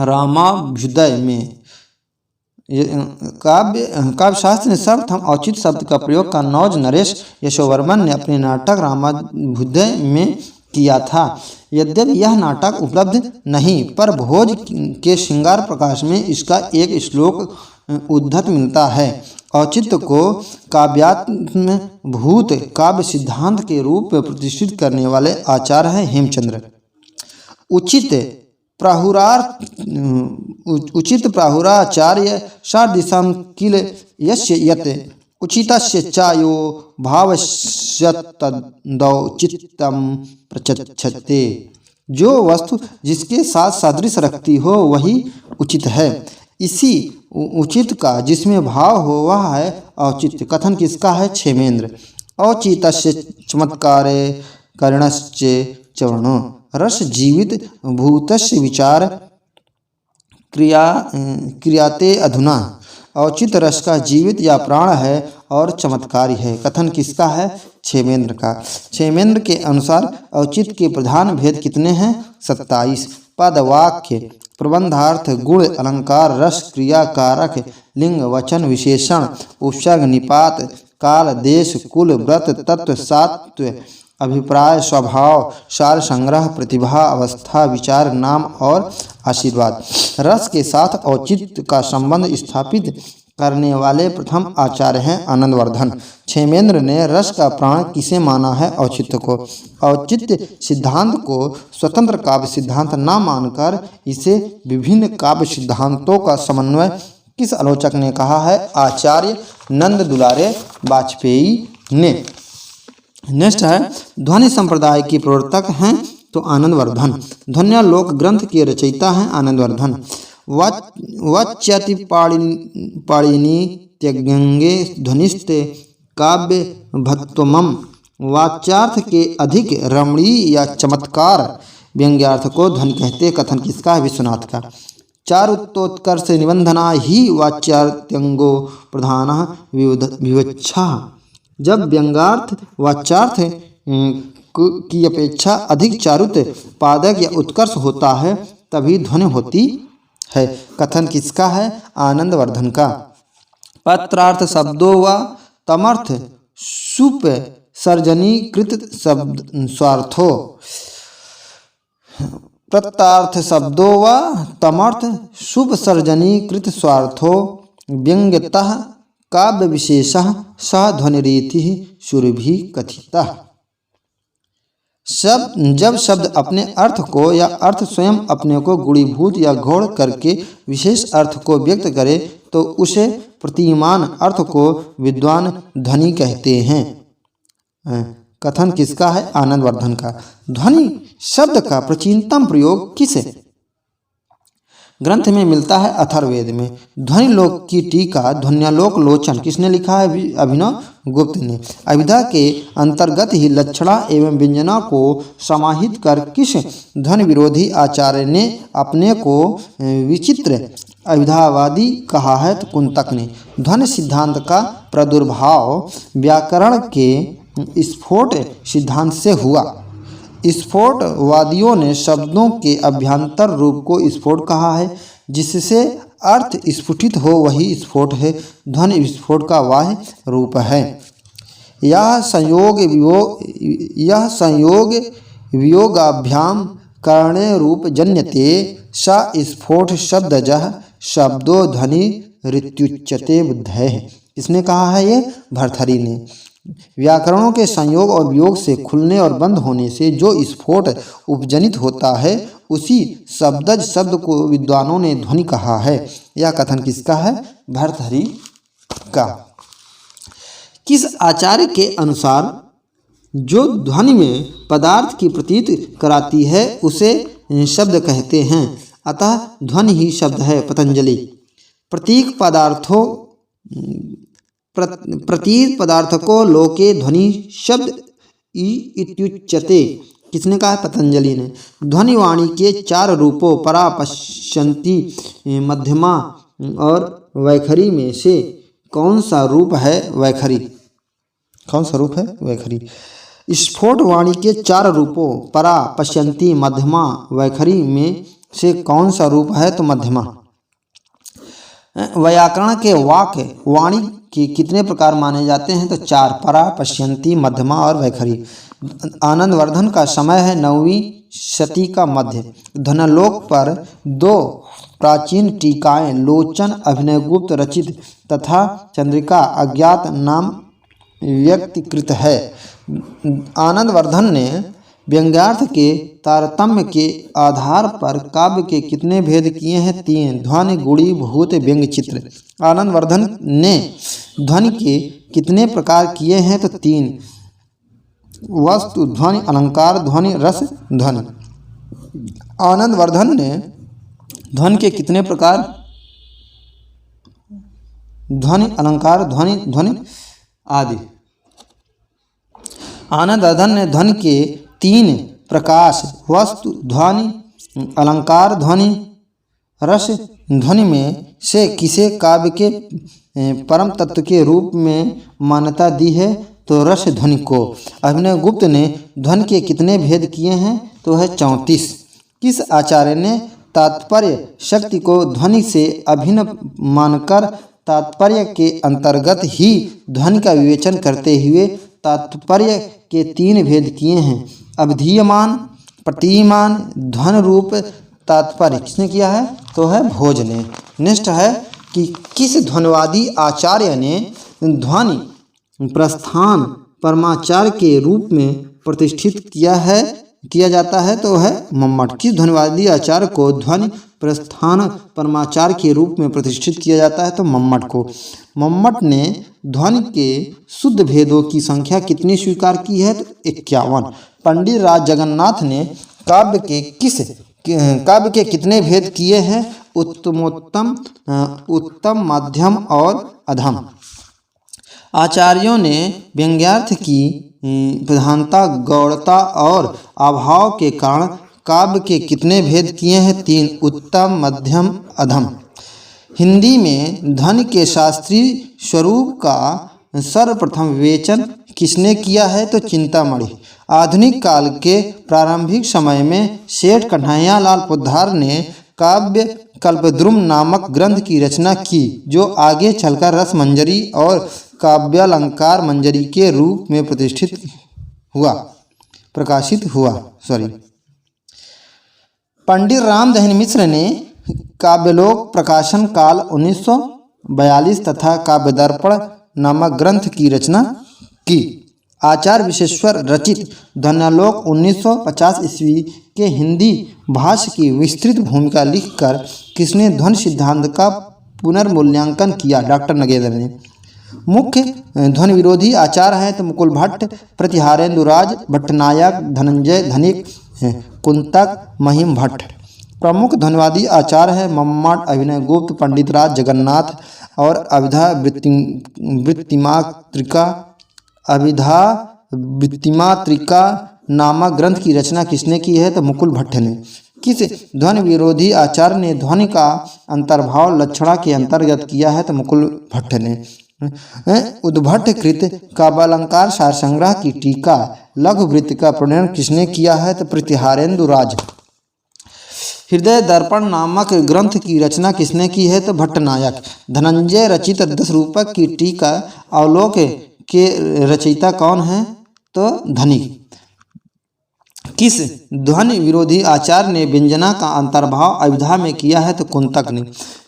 रामाभ्युदय में। काव्य शास्त्र ने सर्वप्रथम औचित्य शब्द का प्रयोग कन्नौज नरेश यशोवर्मन ने अपने नाटक रामाभ्युदय में किया था। यद्यपि यह नाटक उपलब्ध नहीं, पर भोज के श्रृंगार प्रकाश में इसका एक श्लोक उद्धत मिलता है। औचित्य को काव्यात्मभूत काव्य सिद्धांत के रूप में प्रतिष्ठित करने वाले आचार्य हैं हेमचंद्र। उचित प्राहुराचार्य शार्दिशं किल यस्य यत् उचितस्य चायो भावस्यतदौचित्यं प्रचक्षते। जो वस्तु जिसके साथ सादृश्य रखती हो वही उचित है, इसी उचित का जिसमें भाव हो वह है औचित्य। कथन किसका है? क्षेमेंद्र। औचितस्य चमत्कारे करणश्च चवनो रस जीवित भूतस्य विचार क्रियाते अधुना। औचित रस का जीवित या प्राण है और चमत्कारी है। कथन किसका है? क्षेमेंद्र का। क्षेमेंद्र के अनुसार औचित्य के प्रधान भेद कितने हैं? 27। पद, वाक्य, प्रबंधार्थ, गुण, अलंकार, रस, क्रिया, कारक, लिंग, वचन, विशेषण, उपसर्ग, निपात, काल, देश, कुल, व्रत, तत्व, सात्व, अभिप्राय, स्वभाव, सार संग्रह, प्रतिभा, अवस्था, विचार, नाम और आशीर्वाद। रस के साथ औचित्य का संबंध स्थापित करने वाले प्रथम आचार्य हैं आनंदवर्धन। क्षेमेंद्र ने रस का प्राण किसे माना है? औचित्य को। औचित्य सिद्धांत को स्वतंत्र काव्य सिद्धांत न मानकर इसे विभिन्न काव्य सिद्धांतों का समन्वय किस आलोचक ने कहा है? आचार्य नंद दुलारे वाजपेयी ने। नेक्स्ट है ध्वनि संप्रदाय के प्रवर्तक हैं तो आनंदवर्धन। ध्वन्यालोक ग्रंथ के रचयिता हैं आनंदवर्धन। वाच्यति पाणिनि त्यज्ञे ध्वनिस्ते काव्य भत्वमम। वाच्यार्थ के अधिक रमणीय या चमत्कार व्यंग्यार्थ को ध्वनि कहते। कथन किसका है? विश्वनाथ का। चारुत्तोत्कर्ष निबंधना ही वाच्यार्थ्यंगो प्रधान विवक्षा। जब व्यंग्यार्थ वाच्यार्थ की अपेक्षा अधिक चारुत्य पादक या उत्कर्ष होता है तभी ध्वनि होती है। कथन किसका है? आनंदवर्धन का। पत्रार्थ शब्दों व तमर्थ सुप सर्जनीकृत शब्द स्वार्थो। प्रत्यार्थ शब्दों व तमर्थ शुभ सर्जनीकृत स्वार्थो व्यंग्यतः काव्य विशेषः स ध्वनिरीति सुरभि कथिता। जब शब्द अपने अर्थ को या अर्थ स्वयं अपने को गुणीभूत या घोड़ करके विशेष अर्थ को व्यक्त करे तो उसे प्रतिमान अर्थ को विद्वान ध्वनि कहते हैं। कथन किसका है? आनंदवर्धन का। ध्वनि शब्द का प्राचीनतम प्रयोग किसे ग्रंथ में मिलता है? अथर्ववेद में। ध्वनि लोक की टीका ध्वन्यालोक लोचन किसने लिखा है? अभिनव गुप्त ने। अभिधा के अंतर्गत ही लक्षणा एवं व्यंजना को समाहित कर किस ध्वनि विरोधी आचार्य ने अपने को विचित्र अभिधावादी कहा है? तो कुंतक ने। ध्वनि सिद्धांत का प्रादुर्भाव व्याकरण के स्फोट सिद्धांत से हुआ। स्फोटवादियों ने शब्दों के अभ्यंतर रूप को स्फोट कहा है। जिससे अर्थ स्फुटित हो वही स्फोट है। ध्वनि विस्फोट का बाह्य रूप है। यह संयोग वियोगाभ्याम करणे रूप जन्यते सा स्फोट शब्दजः शब्दो ध्वनि ऋत्युच्यते बुद्धैः। किसने कहा है? ये भर्तृहरि ने। व्याकरणों के संयोग और वियोग से खुलने और बंद होने से जो स्फोट उपजनित होता है उसी शब्दज शब्द को विद्वानों ने ध्वनि कहा है। यह कथन किसका है? भर्तृहरि का। किस आचार्य के अनुसार जो ध्वनि में पदार्थ की प्रतीत कराती है उसे शब्द कहते हैं, अतः ध्वनि ही शब्द है। पतंजलि। प्रतीक पदार्थ को लोके ध्वनि शब्द इत्युच्यते। किसने कहा? पतंजलि ने। ध्वनि वाणी के 4 रूपों परा, पश्यन्ति, मध्यमा और वैखरी में से कौन सा रूप है? वैखरी। कौन सा रूप है? वैखरी। स्फोट वाणी के 4 रूपों परा, पश्यन्ति, मध्यमा, वैखरी में से कौन सा रूप है? तो मध्यमा। व्याकरण के वाक्य वाणी के कितने प्रकार माने जाते हैं? तो 4। परा, पश्यन्ति, मध्यमा और वैखरी। आनंदवर्धन का समय है 9वीं शती का मध्य। ध्वन्यालोक पर 2 प्राचीन टीकाएं लोचन अभिनवगुप्त रचित तथा चंद्रिका अज्ञात नाम व्यक्तिकृत है। आनंदवर्धन ने व्यंग्यार्थ के तारतम्य के आधार पर काव्य के कितने भेद किए हैं? 3। ध्वनि गुणी भूत व्यंग्य चित्र। आनंदवर्धन ने ध्वनि के कितने प्रकार किए हैं? तो 3। वस्तु ध्वनि, अलंकार ध्वनि, रस ध्वनि। आनंदवर्धन ने ध्वनि के कितने प्रकार? ध्वनि, अलंकार ध्वनि, ध्वनि आदि। आनंदवर्धन ने ध्वनि के 3 प्रकाश वस्तु ध्वनि, अलंकार ध्वनि, रस ध्वनि में से किसे काव्य के परम तत्व के रूप में मान्यता दी है? तो रस ध्वनि को। अभिनवगुप्त ने ध्वनि के कितने भेद किए हैं? तो है 34। किस आचार्य ने तात्पर्य शक्ति को ध्वनि से अभिन्न मानकर तात्पर्य के अंतर्गत ही ध्वनि का विवेचन करते हुए तात्पर्य के 3 भेद किए हैं? अवधीयमान, प्रतिमान, ध्वन रूप तात्पर्य किसने किया है? तो है भोज ने। नेक्स्ट है कि किस ध्वनिवादी आचार्य ने ध्वनि प्रस्थान परमाचार के रूप में प्रतिष्ठित किया जाता है? तो है मम्मट। किस ध्वनिवादी आचार्य को ध्वनि प्रस्थान परमाचार के रूप में प्रतिष्ठित किया जाता है? तो मम्मट को। मम्मट ने ध्वनि के शुद्ध भेदों की संख्या कितनी स्वीकार की है? तो 51। पंडित राज जगन्नाथ ने काव्य के कितने भेद किए हैं? उत्तमोत्तम, उत्तम, मध्यम और अधम। आचार्यों ने व्यंग्यार्थ की प्रधानता, गौड़ता और अभाव के कारण काव्य के कितने भेद किए हैं? 3। उत्तम, मध्यम, अधम। हिंदी में ध्वनि के शास्त्रीय स्वरूप का सर्वप्रथम विवेचन किसने किया है? तो चिंतामणि। आधुनिक काल के प्रारंभिक समय में सेठ कन्हैयालाल पोद्दार ने काव्य कल्पद्रुम नामक ग्रंथ की रचना की, जो आगे चलकर रसमंजरी और काव्यालंकार मंजरी के रूप में प्रकाशित हुआ। पंडित रामदहिन मिश्र ने काव्यलोक प्रकाशन काल 1942 तथा काव्यदर्पण नामक ग्रंथ की रचना की। आचार्य विश्वेश्वर रचित ध्वन्यालोक 1950 ईस्वी के हिंदी भाष्य की विस्तृत भूमिका लिखकर किसने ध्वनि सिद्धांत का पुनर्मूल्यांकन किया? डॉक्टर नगेंद्र ने। मुख्य ध्वनि विरोधी आचार्य हैं तो मुकुल भट्ट, प्रतिहारेंद्रराज, भट्टनायक, धनंजय धनिक, कुंतक, महिम भट्ट। प्रमुख ध्वनिवादी आचार्य हैं मम्मट, अभिनवगुप्त, पंडित राज जगन्नाथ और अभिधा वृत्तिमात्रिका नामक ग्रंथ की रचना किसने की है? तो मुकुल भट्ट ने। किस ध्वनि विरोधी आचार्य ने ध्वनि का अंतर्भाव लक्षणा के अंतर्गत किया है? तो मुकुल भट्ट ने। उद्भट कृत काव्यालंकार सार संग्रह की टीका लघु वृत्त का प्रणयन किसने किया है? तो प्रतिहारेंद्रराज। हृदय दर्पण नामक ग्रंथ की रचना किसने की है? तो भट्टनायक। धनंजय रचित 10 रूपक की टीका अवलोक के रचयिता कौन है? तो धनिक। किस ध्वनि विरोधी आचार्य ने व्यंजना का अंतर्भाव अभिधा में किया है? तो कुंतक ने।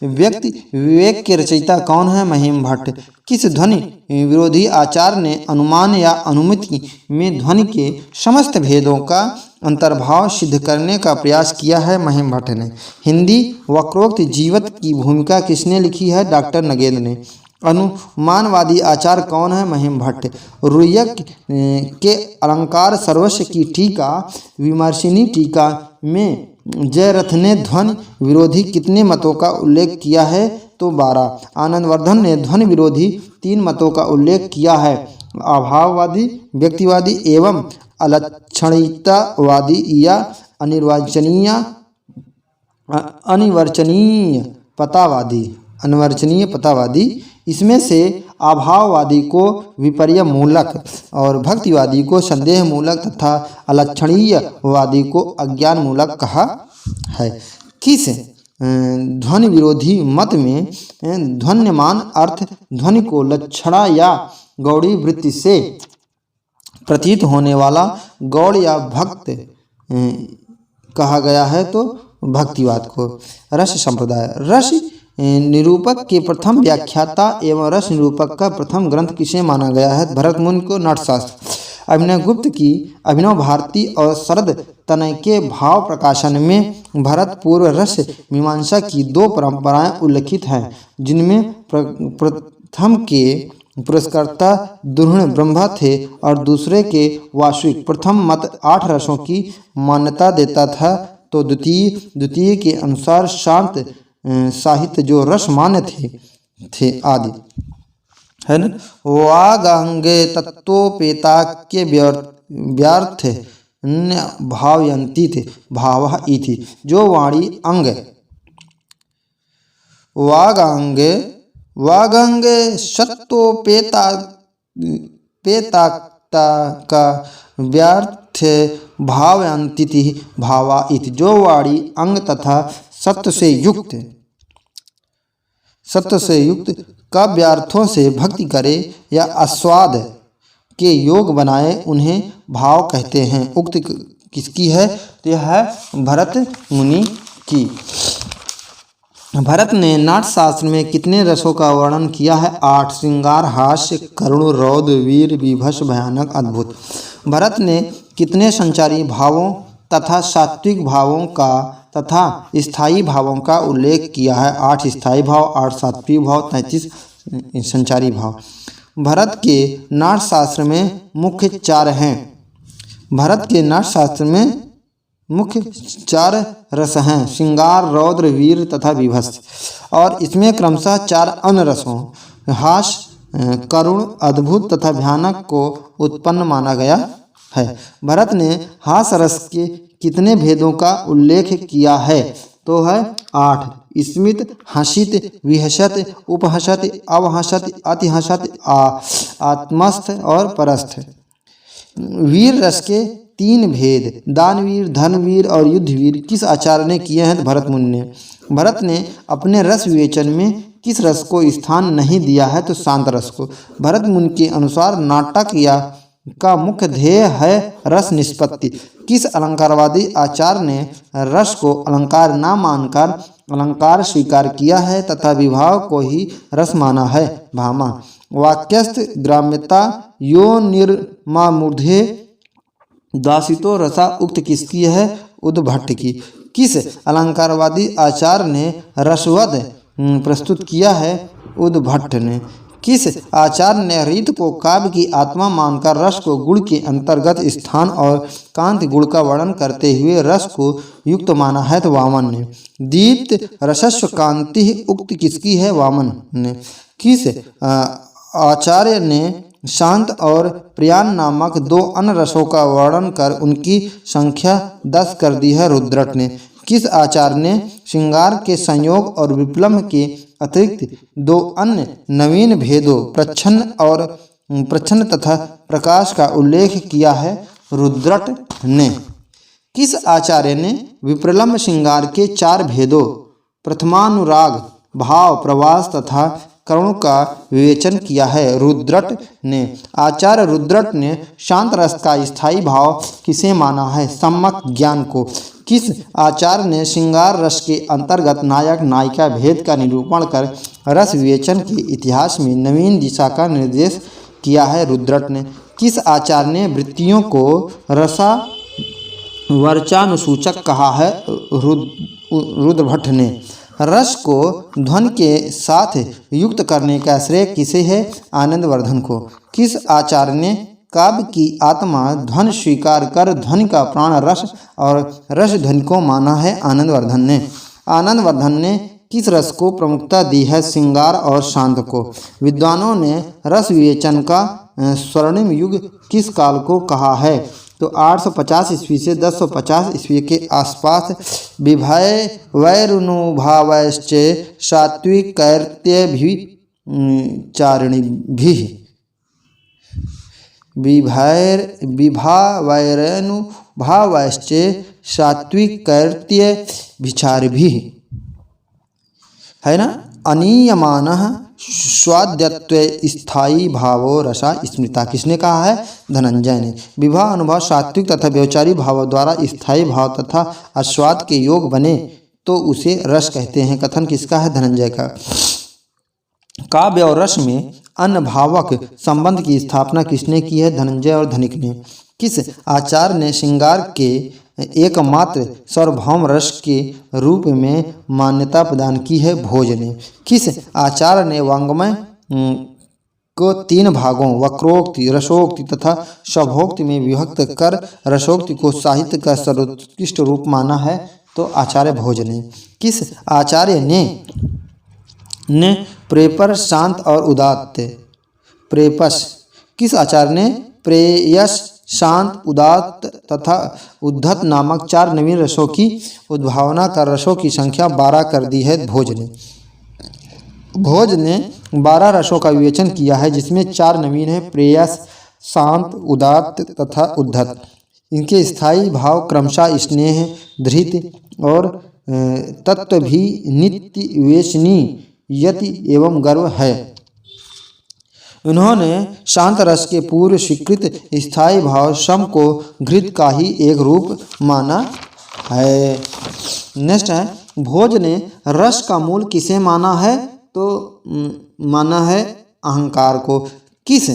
व्यक्ति विवेक के रचयिता कौन है? महिम भट्ट। किस ध्वनि विरोधी आचार्य ने अनुमान या अनुमिति में ध्वनि के समस्त भेदों का अंतर्भाव सिद्ध करने का प्रयास किया है? महिम भट्ट ने। हिंदी वक्रोक्त जीवत की भूमिका किसने लिखी है? डॉक्टर नगेंद्र ने। अनुमानवादी आचार्य कौन है? महिम भट्ट। रुय्यक के अलंकार सर्वस्व की टीका विमर्शिनी टीका में जयरथ ने ध्वनि विरोधी कितने मतों का उल्लेख किया है? तो 12। आनंदवर्धन ने ध्वनि विरोधी 3 मतों का उल्लेख किया है: अभाववादी, व्यक्तिवादी एवं अलक्षणिकतावादी या अनिर्वचनीय पतावादी। इसमें से अभाववादी को विपर्य मूलक और भक्तिवादी को संदेह मूलक तथा अलक्षणीयवादी को अज्ञान मूलक कहा है। किस ध्वनि विरोधी मत में ध्वन्यमान अर्थ ध्वनि को लक्षणा या गौड़ी वृत्ति से प्रतीत होने वाला गौड़ या भक्त कहा गया है तो भक्तिवाद को। रस संप्रदाय। रस निरूपक के प्रथम व्याख्याता एवं रस निरूपक का प्रथम ग्रंथ किसे माना गया है? भरत मुनि को नाट्यशास्त्र। अभिनव गुप्त की अभिनव भारती और शरद तनय के भाव प्रकाशन में भरत पूर्व रस मीमांसा की दो परंपराएं उल्लिखित हैं, जिनमें प्रथम के पुरस्कर्ता दुर्गुण ब्रह्मा थे और दूसरे के वास्तविक। प्रथम मत 8 रसों की मान्यता देता था, तो द्वितीय के अनुसार शांत साहित्य जो रस मान्य थे आदि है न। वागांगे तत्वोपेताक्य व्यर्थ भावयंती थे भाव इति जो वाणी अंग। वागांगे सत्वोपेता का व्यर्थ भावयंती थी भावा इति जो वाणी अंग तथा सत्य से युक्त काव्यार्थों से भक्ति करे या आस्वाद के योग बनाए उन्हें भाव कहते हैं। उक्त किसकी है? तो यह है भरत मुनि की। भरत ने नाट्यशास्त्र में कितने रसों का वर्णन किया है? 8। श्रृंगार, हास्य, करुण, रौद्र, वीर, बीभत्स, भयानक, अद्भुत। भरत ने कितने संचारी भावों तथा सात्विक भावों का तथा स्थायी भावों का उल्लेख किया है? 8 स्थायी भाव, 8 सात्विक भाव, 33 संचारी भाव। भरत के नाट्यशास्त्र में मुख्य 4 हैं। भरत के नाट्यशास्त्र में मुख्य 4 रस हैं, श्रृंगार, रौद्र, वीर तथा बीभत्स, और इसमें क्रमशः 4 अन्य रसों हास्य, करुण, अद्भुत तथा भयानक को उत्पन्न माना गया है। भरत ने हास्य रस के कितने भेदों का उल्लेख किया है? तो है 8। स्मित, हसित, विहसत, उपहसत, अवहसत, अतिहसत, आत्मस्थ और परस्थ। वीर रस के 3 भेद दानवीर, धनवीर और युद्धवीर किस आचार्य ने किए हैं? भरत मुनि ने। भरत ने अपने रस विवेचन में किस रस को स्थान नहीं दिया है? तो शांत रस को। भरत मुनि के अनुसार नाटक या का मुख्य ध्येय है रस निष्पत्ति। किस अलंकारवादी आचार्य ने रस को अलंकार न मानकर अलंकार स्वीकार किया है तथा विभाव को ही रस माना है? भामा। वाक्यस्थ ग्राम्यता यो निर्मामूर्धे दासितो रसा उक्त किसकी है? उद्भट की। किस अलंकारवादी आचार्य ने रसवद प्रस्तुत किया है? उद्भट ने। किस आचार्य ने रीत को काव्य की आत्मा मानकर रस को गुण के अंतर्गत स्थान और कांति गुण का वर्णन करते हुए रस को युक्त माना है? तो वामन ने। दीप्त रसस्व कांति उक्त किसकी है? वामन ने। किस आचार्य ने शांत और प्रियान नामक 2 अन्य रसों का वर्णन कर उनकी संख्या 10 कर दी है? रुद्रट ने। किस आचार्य ने श्रृंगार के संयोग और विप्लव के अतिरिक्त 2 अन्य नवीन भेदों प्रच्छन्न तथा प्रकाश का उल्लेख किया है? रुद्रट ने। किस आचार्य ने विप्रलम्ब श्रृंगार के 4 भेदों प्रथमानुराग, भाव, प्रवास तथा करुण का विवेचन किया है? रुद्रट ने। आचार्य रुद्रट ने शांत रस का स्थायी भाव किसे माना है? सम्यक ज्ञान को। किस आचार्य ने श्रृंगार रस के अंतर्गत नायक नायिका भेद का निरूपण कर रस विवेचन के इतिहास में नवीन दिशा का निर्देश किया है? रुद्रट ने। किस आचार्य ने वृत्तियों को रसा वर्चानुसूचक कहा है? रुद्रभट्ट ने। रस को ध्वनि के साथ युक्त करने का श्रेय किसे है? आनंदवर्धन को। किस आचार्य ने काव्य की आत्मा ध्वनि स्वीकार कर ध्वनि का प्राण रस और रस ध्वनि को माना है? आनंदवर्धन ने। आनंदवर्धन ने किस रस को प्रमुखता दी है? श्रृंगार और शांत को। विद्वानों ने रस विवेचन का स्वर्णिम युग किस काल को कहा है? तो 850 ईस्वी से 1050 ईस्वी के आसपास। विभय वैरुनुभावश्च सात्विकैर्त्यभिचारिणीभिः। विभावैरुनुभावश्च सात्विकैर्त्यभिचारिभिः है ना। अनीयमानः स्वाद्यत्वे स्थायी भावो रसा स्मृता। किसने कहा है? धनंजय ने। विवाह अनुभव सात्विक तथा व्यभिचारी भावों द्वारा स्थायी भाव तथा आस्वाद के योग बने तो उसे रस कहते हैं। कथन किसका है? धनंजय का। काव्य और रस में अनभावक संबंध की स्थापना किसने की है? धनंजय और धनिक ने। किस आचार्य ने श्रृंगार के एकमात्र सार्वभौम रस के रूप में मान्यता प्रदान की है? भोज ने। किस आचार्य ने वाङ्मय को 3 भागों वक्रोक्ति, रसोक्ति तथा शोभोक्ति में विभक्त कर रसोक्ति को साहित्य का सर्वोत्कृष्ट रूप माना है? तो आचार्य भोज ने। किस आचार्य ने प्रेपर शांत और उदात्त प्रेपस किस आचार्य ने प्रेयस शांत उदात्त तथा उद्धत नामक 4 नवीन रसों की उद्भावना कर रसों की संख्या 12 कर दी है? भोज ने। भोज ने 12 रसों का विवेचन किया है जिसमें 4 नवीन है, प्रेयस, शांत, उदात्त तथा उद्धत। इनके स्थायी भाव क्रमशः स्नेह, धृति और तत्व भी नित्य वेशनी यति एवं गर्व है। उन्होंने शांत रस के पूर्व स्वीकृत स्थायी भाव सम को घृत का ही एक रूप माना है। नेक्स्ट है, भोज ने रस का मूल किसे माना है? तो माना है अहंकार को। किस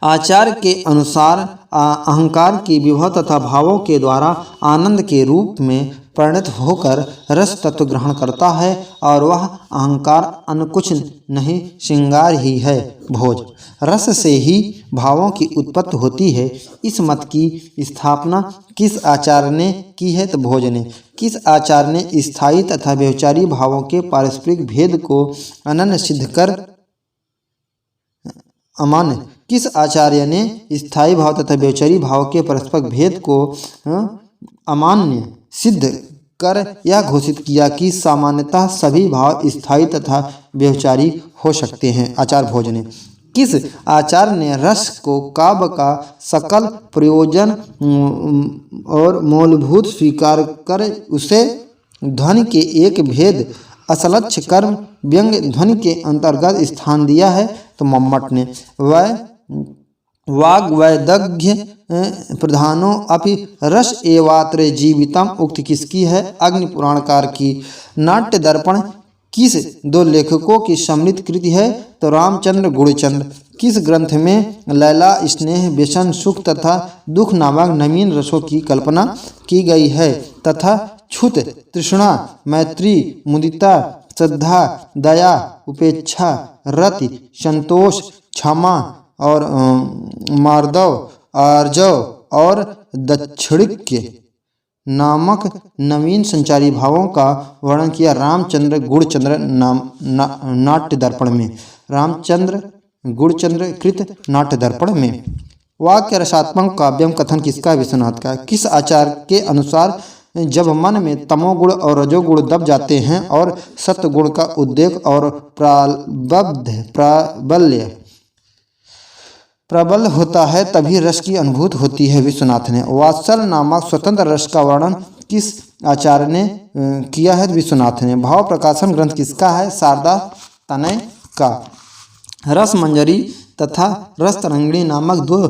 आचार्य के अनुसार अहंकार की विभव तथा भावों के द्वारा आनंद के रूप में परिणत होकर रस तत्व ग्रहण करता है और वह अहंकार अन्य कुछ नहीं श्रृंगार ही है। भोज रस से ही भावों की उत्पत्ति होती है। इस मत की स्थापना किस आचार्य ने की है? तो भोज ने। किस आचार्य ने स्थायी तथा व्यभिचारी भावों के पारस्परिक भेद को अनन्य सिद्ध कर अमान्य किस आचार्य ने स्थायी भाव तथा व्यभिचारी भाव के परस्पर भेद को अमान्य सिद्ध कर यह घोषित किया कि सामान्यतः सभी भाव स्थायी तथा व्यभिचारी हो सकते हैं? आचार्य भोज ने। किस आचार्य ने रस को काव्य का सकल प्रयोजन और मूलभूत स्वीकार कर उसे ध्वनि के एक भेद असलक्ष्य कर्म व्यंग्य ध्वनि के अंतर्गत स्थान दिया है? तो मम्मट ने। वह वाग्वैदग्ध्य प्रधानो अपि रस एवात्र जीवितम उक्त किसकी है? अग्नि पुराणकार की। नाट्य दर्पण किस 2 लेखकों की सम्मिलित कृति है? तो रामचंद्र गुणचंद्र। किस ग्रंथ में लैला, स्नेह, व्यसन, सुख तथा दुख नामक नवीन रसों की कल्पना की गई है तथा क्षुत, तृष्णा, मैत्री, मुदिता, श्रद्धा, दया, उपेक्षा, रति, संतोष, क्षमा और मार्दव, आर्जव और दक्षिणिक्य नामक नवीन संचारी भावों का वर्णन किया रामचंद्र गुणचंद्र नाट्य दर्पण में। रामचंद्र गुणचंद्र कृत नाट्य दर्पण में। वाक्य रसात्मक काव्यम कथन किसका? विश्वनाथ का। किस आचार्य के अनुसार जब मन में तमोगुण और रजोगुण दब जाते हैं और सत्वगुण का उद्रेक और प्रबल होता है तभी रस की अनुभूति होती है? विश्वनाथ ने। वात्सल नामक स्वतंत्र रस का वर्णन किस आचार्य ने किया है? विश्वनाथ ने। भाव प्रकाशन ग्रंथ किसका है? शारदा तनय का। रस मंजरी तथा रस तरंगिणी नामक 2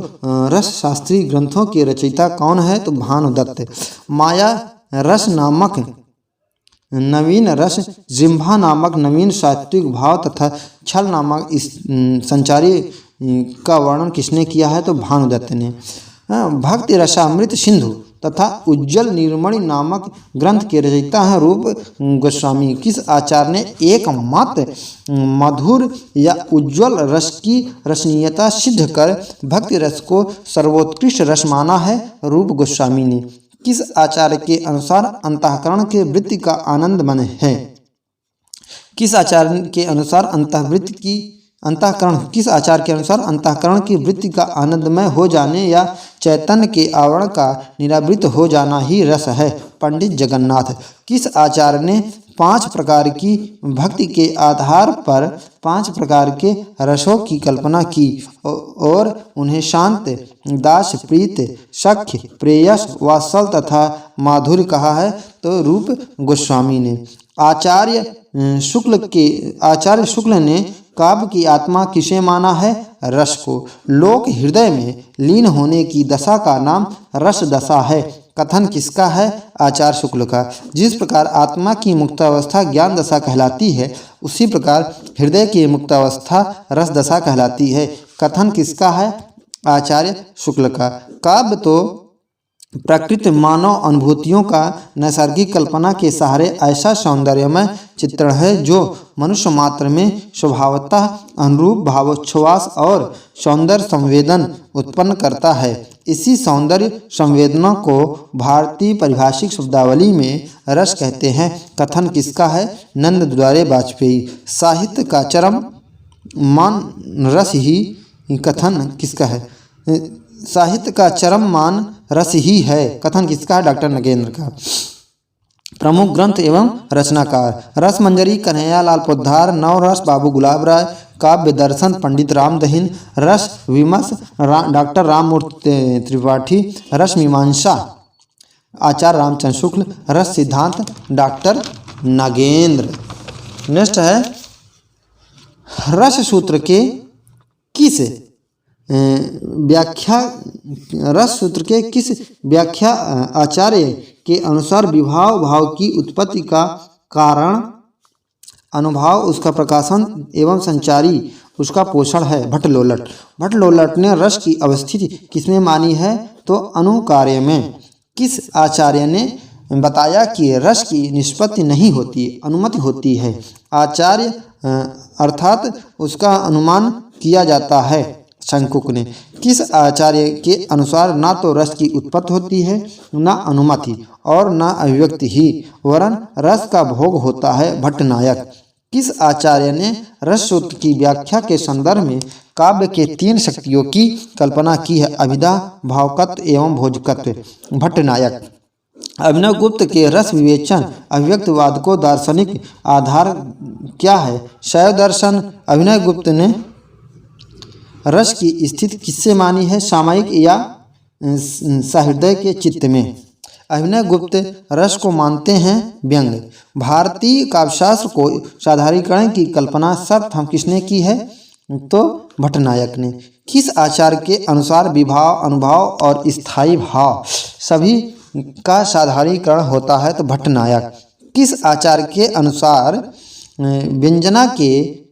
रस शास्त्रीय ग्रंथों के रचयिता कौन है? तो भानुदत्त। माया रस नामक नवीन रस, जिह्वा नामक नवीन सात्विक भाव तथा छल नामक संचारी का वर्णन किसने किया है? तो भानुदत्त ने। भक्ति रसामृत सिंधु तथा उज्जवल निर्मणि नामक ग्रंथ के रचयिता हैं रूप गोस्वामी। किस आचार्य ने एकमात्र मधुर या उज्जवल रस की रसनीयता सिद्ध कर भक्ति रस को सर्वोत्कृष्ट रस माना है? रूप गोस्वामी ने। किस आचार्य के अनुसार अंतःकरण के वृत्ति का आनंद मन है? किस आचार्य के अनुसार किस आचार्य के अनुसार अंतःकरण की वृत्ति का आनंदमय हो जाने या चैतन्य के आवरण का निरावृत हो जाना ही रस है? पंडित जगन्नाथ। किस आचार्य ने 5 प्रकार की भक्ति के आधार पर 5 प्रकार के रसों की कल्पना की और उन्हें शांत, दास, प्रीत, सख्य, प्रेयस, वात्सल तथा माधुर्य कहा है? तो रूप गोस्वामी ने। आचार्य शुक्ल ने काव्य की आत्मा किसे माना है? रस को। लोक हृदय में लीन होने की दशा का नाम रस दशा है। कथन किसका है? आचार्य शुक्ल का। जिस प्रकार आत्मा की मुक्तावस्था ज्ञान दशा कहलाती है, उसी प्रकार हृदय की मुक्तावस्था रस दशा कहलाती है। कथन किसका है? आचार्य शुक्ल का। काव्य तो प्रकृति मानव अनुभूतियों का नैसर्गिक कल्पना के सहारे ऐसा सौंदर्यमय चित्रण है जो मनुष्य मात्र में स्वभावतः अनुरूप भावोच्छ्वास और सौंदर्य संवेदन उत्पन्न करता है। इसी सौंदर्य संवेदना को भारतीय पारिभाषिक शब्दावली में रस कहते हैं। कथन किसका है? नंद दुलारे वाजपेयी। साहित्य का चरम मान रस ही। कथन किसका है? साहित्य का चरम मान रस ही है। कथन किसका है? डॉक्टर नगेंद्र का। प्रमुख ग्रंथ एवं रचनाकार: रस मंजरी कन्हैयालाल पोद्दार, नवरस बाबू गुलाब राय, काव्य दर्शन पंडित राम दहिन, रस विमर्श डॉक्टर राममूर्ति त्रिपाठी, रस मीमांसा आचार्य रामचंद्र शुक्ल, रस सिद्धांत डॉक्टर नागेंद्र। नेक्स्ट है रस सूत्र के किस व्याख्या रस सूत्र के किस व्याख्या आचार्य के अनुसार विभाव भाव की उत्पत्ति का कारण अनुभाव, उसका प्रकाशन एवं संचारी उसका पोषण है? भट्टलोलट। भट्टलोलट ने रस की अवस्थिति किसमें मानी है? तो अनुकार्य में। किस आचार्य ने बताया कि रस की निष्पत्ति नहीं होती, अनुमति होती है? आचार्य अर्थात उसका अनुमान किया जाता है शंकुक ने। किस आचार्य के अनुसार ना तो रस की उत्पत्ति होती है, ना अनुमति और ना अभिव्यक्ति ही, वरन रस का भोग होता है? भट्टनायक। किस आचार्य ने रस सूत्र की व्याख्या के संदर्भ में काव्य के 3 शक्तियों की कल्पना की है? अभिधा, भावकत्व एवं भोजकत्व। भट्टनायक। अभिनव गुप्त के रस विवेचन अभिव्यक्तवाद को दार्शनिक आधार क्या है? शैव दर्शन। अभिनव गुप्त ने रस की स्थिति किससे मानी है? सामायिक या सहृदय के चित्त में। अभिनव गुप्त रस को मानते हैं व्यंग। भारतीय काव्यशास्त्र को साधारणीकरण की कल्पना सर्वप्रथम किसने की है? तो भट्टनायक ने। किस आचार्य के अनुसार विभाव, अनुभाव और स्थायी भाव सभी का साधारणीकरण होता है? तो भट्टनायक। किस आचार्य के अनुसार व्यंजना के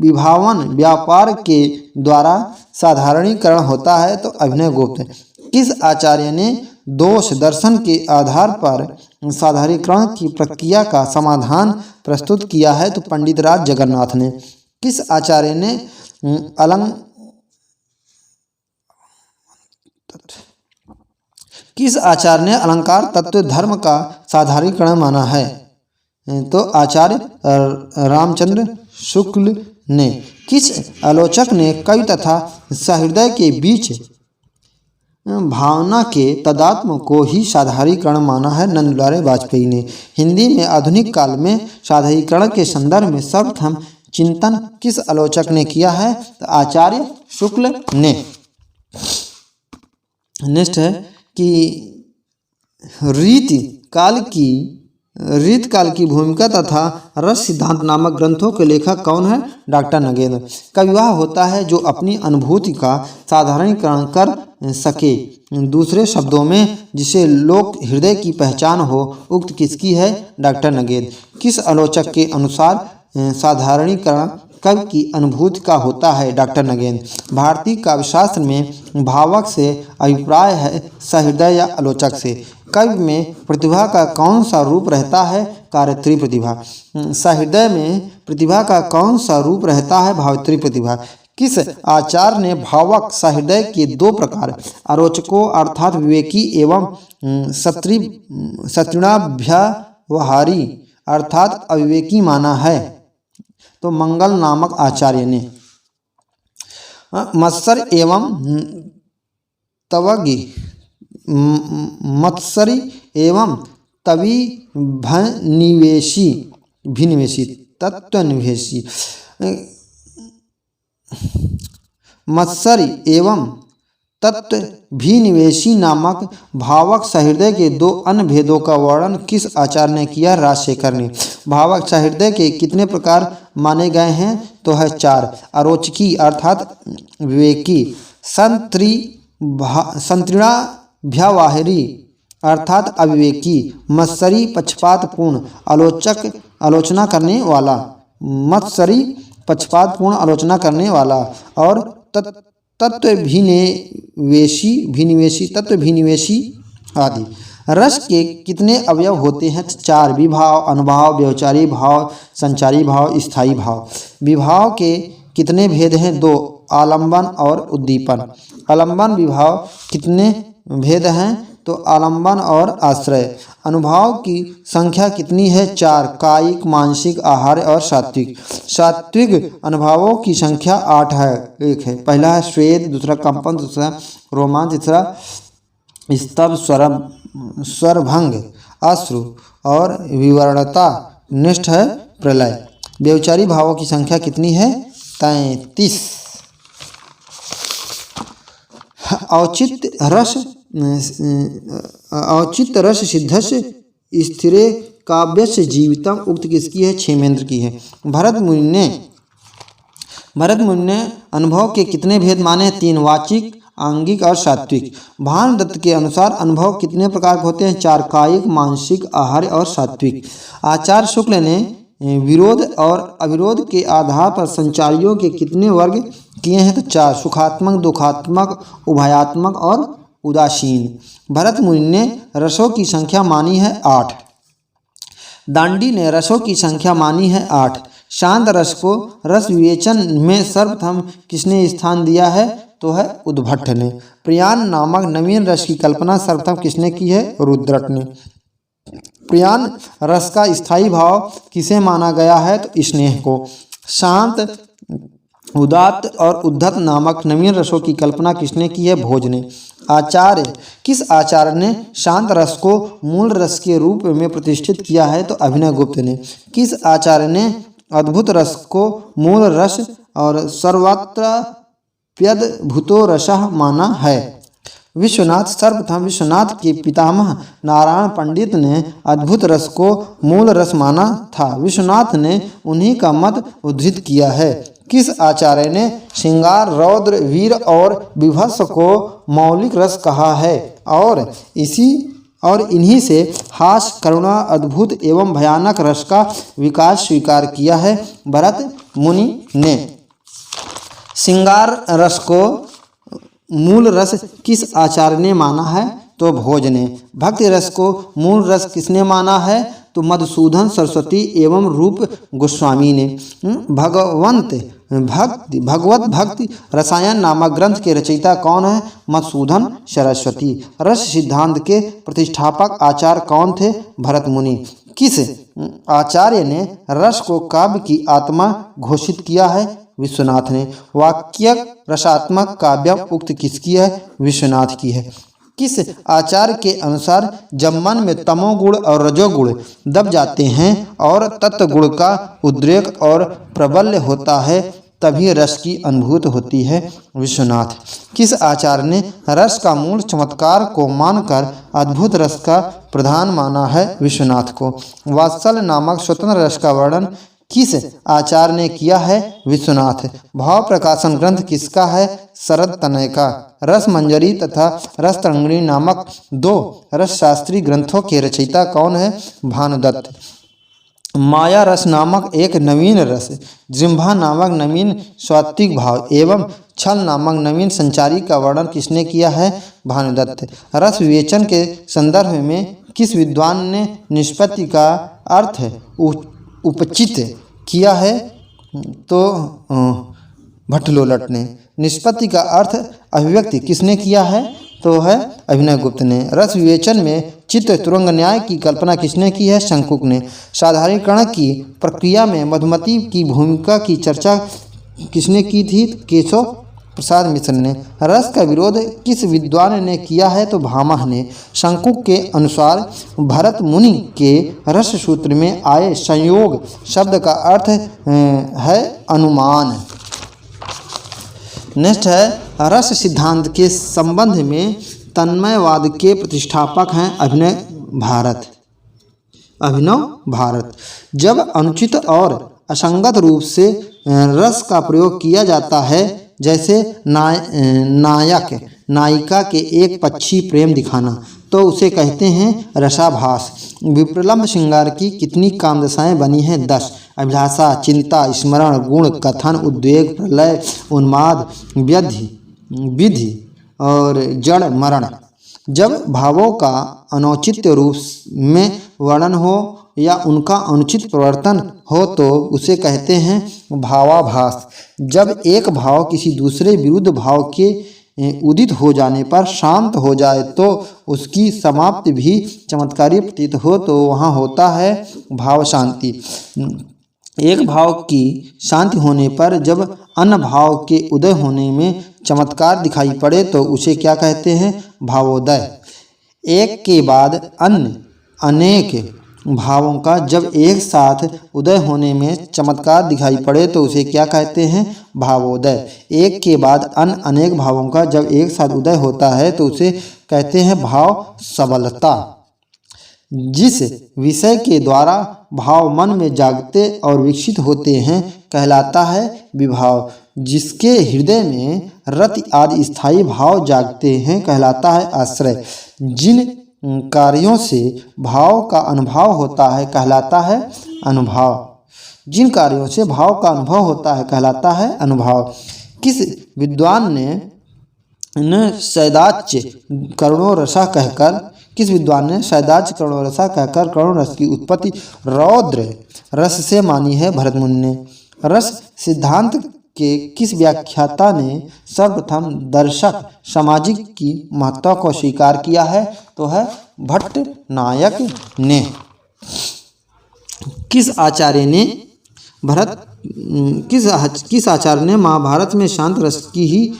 विभावन व्यापार के द्वारा साधारणीकरण होता है? तो अभिनव गुप्त। किस आचार्य ने दोष दर्शन के आधार पर साधारणीकरण की प्रक्रिया का समाधान प्रस्तुत किया है? तो पंडित राज जगन्नाथ ने। किस आचार्य ने अलंकार तत्व धर्म का साधारणीकरण माना है? तो आचार्य रामचंद्र शुक्ल ने। किस आलोचक ने कवि तथा सहृदय के बीच भावना के तदात्म को ही साधारणीकरण माना है? नंद दुलारे वाजपेयी ने। हिंदी में आधुनिक काल में साधारणीकरण के संदर्भ में सर्वप्रथम चिंतन किस आलोचक ने किया है? तो आचार्य शुक्ल ने। नेक्स्ट है कि रीत काल की भूमिका तथा रस सिद्धांत नामक ग्रंथों के लेखक कौन है? डॉक्टर नगेंद्र। कवि वह होता है जो अपनी अनुभूति का साधारणीकरण कर सके। दूसरे शब्दों में जिसे लोक हृदय की पहचान हो, उक्त किसकी है? डॉक्टर नगेंद्र। किस आलोचक के अनुसार साधारणीकरण कवि की अनुभूति का होता है? डॉक्टर नगेंद्र। भारतीय काव्यशास्त्र में भावक से अभिप्राय है सहृदय या आलोचक से। कवि में प्रतिभा का कौन सा रूप रहता है? कार्यत्री प्रतिभा। सहृदय में प्रतिभा का कौन सा रूप रहता है? भावत्री प्रतिभा। किस आचार्य ने भावक सहृदय के 2 प्रकार आलोचकों अर्थात विवेकी एवं सतृणाभ्यावहारी अर्थात अविवेकी माना है? तो मंगल नामक आचार्य ने। मत्सर एवं तवगी मत्सरी एवं भिनिवेशी तत्वनिवेशी। मत्सरी एवं तत्भिनिवेशी नामक भावक सहृदय के दो अन्य भेदों का वर्णन किस आचार्य ने किया? राजशेखर ने। भावक सहृदय के कितने प्रकार माने गए हैं? तो है 4। अरोचकी अर्थात विवेकी, संतृणाभ्यावाहरी अर्थात अविवेकी, मत्सरी पक्षपातपूर्ण आलोचना करने वाला, मत्सरी पक्षपातपूर्ण आलोचना करने वाला, और तत्वभिनिवेशी आदि। रस के कितने अवयव होते हैं? 4। विभाव, अनुभाव, व्यवचारी भाव, संचारी भाव, स्थायी भाव। विभाव के कितने भेद हैं? 2। आलंबन और उद्दीपन। आलंबन विभाव कितने भेद हैं? तो आलंबन और आश्रय। अनुभाव की संख्या कितनी है? 4। कायिक, मानसिक, आहार्य और सात्विक। सात्विक अनुभावों की संख्या 8 है। एक है, पहला है स्वेद, दूसरा कंपन, दूसरा रोमांच, तीसरा स्तव, स्वरभंग, अश्रु और विवरणता, निष्ठ है प्रलय। व्यवचारी भावों की संख्या कितनी है? 33। औचित्य रस सिद्धस्य स्थिरे काव्यस्य जीवितम उक्त किसकी है? क्षेमेंद्र की है। भरत मुनि ने अनुभव के कितने भेद माने? 3। वाचिक, आंगिक और सात्विक। भानुदत्त के अनुसार अनुभव कितने प्रकार के होते हैं? 4। कायिक, मानसिक, आहार्य और सात्विक। आचार्य शुक्ल ने विरोध और अविरोध के आधार पर संचारियों के कितने वर्ग किए हैं? तो 4। सुखात्मक, दुखात्मक, उभयात्मक और उदासीन। भरत मुनि ने रसों की संख्या मानी है 8। दांडी ने रसों की संख्या मानी है 8। शांत रस को रस विवेचन में सर्वप्रथम किसने स्थान दिया है? तो है उद्भट ने। प्रियान नामक नवीन रस की कल्पना सर्वप्रथम किसने की है? रुद्रट ने। प्रियान रस का स्थायी भाव किसे माना गया है? तो स्नेह को। शांत, उदात्त और उद्धत नामक नवीन रसों की कल्पना किसने की है? भोज ने। किस आचार्य ने शांत रस को मूल रस के रूप में प्रतिष्ठित किया है? तो अभिनव गुप्त ने। किस आचार्य ने अद्भुत रस को मूल रस और सर्वत्राप्यद्भुतो रसः माना है? विश्वनाथ। सर्वप्रथम विश्वनाथ के पितामह नारायण पंडित ने अद्भुत रस को मूल रस माना था। विश्वनाथ ने उन्हीं का मत उद्धृत किया है। किस आचार्य ने श्रृंगार, रौद्र, वीर और विभत्स को मौलिक रस कहा है और इन्हीं से हास्य, करुणा, अद्भुत एवं भयानक रस का विकास स्वीकार किया है? भरत मुनि ने। श्रृंगार रस को मूल रस किस आचार्य ने माना है? तो भोज ने। भक्ति रस को मूल रस किसने माना है? तो मधुसूदन सरस्वती एवं रूप गोस्वामी ने। भगवत भक्ति रसायन नामक ग्रंथ के रचयिता कौन है? मधुसूदन सरस्वती। रस सिद्धांत के प्रतिष्ठापक आचार्य कौन थे? भरत मुनि। किस आचार्य ने रस को काव्य की आत्मा घोषित किया है? विश्वनाथ ने। वाक्य रसात्मक काव्य उक्त किसकी है? विश्वनाथ की है। किस आचार्य के अनुसार जब मन में तमोगुण और रजोगुण दब जाते हैं और तत्वगुण का उद्रेक और प्रबल्य होता है तभी रस की अनुभूति होती है? विश्वनाथ। किस आचार्य ने रस का मूल चमत्कार को मानकर अद्भुत रस का प्रधान माना है? विश्वनाथ को। वात्सल्य नामक स्वतंत्र रस का वर्णन किस आचार्य ने किया है? विश्वनाथ। भाव प्रकाशन ग्रंथ किसका है? शरद तनय का। रस मंजरी तथा रस तरंगिणी नामक 2 रस शास्त्री ग्रंथों के रचयिता कौन है? भानुदत्त। माया रस नामक एक नवीन रस, जिह्वा नामक नवीन सात्विक भाव एवं छल नामक नवीन संचारी का वर्णन किसने किया है? भानुदत्त। रस विवेचन के संदर्भ में किस विद्वान ने निष्पत्ति का अर्थ उपचित किया है? तो भट्टलोलट ने। निष्पत्ति का अर्थ अभिव्यक्ति किसने किया है? तो है अभिनव गुप्त ने। रस विवेचन में चित्त तुरंग न्याय की कल्पना किसने की है? शंकुक ने। साधारणीकरण की प्रक्रिया में मधुमती की भूमिका की चर्चा किसने की थी? केशव प्रसाद मिश्र ने। रस का विरोध किस विद्वान ने किया है? तो भामह ने। शंकुक के अनुसार भरत मुनि के रस सूत्र में आए संयोग शब्द का अर्थ है अनुमान। नेक्स्ट है रस सिद्धांत के संबंध में तन्मयवाद के प्रतिष्ठापक हैं अभिनव भारत। जब अनुचित और असंगत रूप से रस का प्रयोग किया जाता है, जैसे नायक नायिका के एक पक्षी प्रेम दिखाना, तो उसे कहते हैं रसाभास। विप्रलंब श्रृंगार की कितनी कामदशाएं बनी हैं? 10। अभिलाषा, चिंता, स्मरण, गुण, कथन, उद्वेग, प्रलय, उन्माद, विधि और जड़ मरण। जब भावों का अनौचित्य रूप में वर्णन हो या उनका अनुचित प्रवर्तन हो तो उसे कहते हैं भावाभास। जब एक भाव किसी दूसरे विरुद्ध भाव के उदित हो जाने पर शांत हो जाए तो उसकी समाप्ति भी चमत्कारी प्रतीत हो तो वहाँ होता है भाव शांति। एक भाव की शांति होने पर जब अन्य भाव के उदय होने में चमत्कार दिखाई पड़े तो उसे क्या कहते हैं? भावोदय। एक के बाद अन्य अनेक भावों का जब एक साथ उदय होने में चमत्कार दिखाई पड़े तो उसे क्या कहते हैं? भावोदय। एक के बाद अन्य अनेक भावों का जब एक साथ उदय होता है तो उसे कहते हैं भाव सबलता। जिस विषय के द्वारा भाव मन में जागते और विकसित होते हैं कहलाता है विभाव। जिसके हृदय में रति आदि स्थायी भाव जागते हैं कहलाता है आश्रय। जिन कार्यों से भाव का अनुभव होता है कहलाता है अनुभाव। जिन कार्यों से भाव का अनुभव होता है कहलाता है अनुभाव। किस विद्वान ने सैदाच्य करुणो रसा कहकर करुण रस की उत्पत्ति रौद्र रस से मानी है? भरतमुनि ने। रस सिद्धांत के किस व्याख्याता ने सर्वप्रथम दर्शक सामाजिक की महत्ता को स्वीकार किया है? तो है भट्ट नायक ने। किस आचार्य ने महाभारत में शांत रस की ही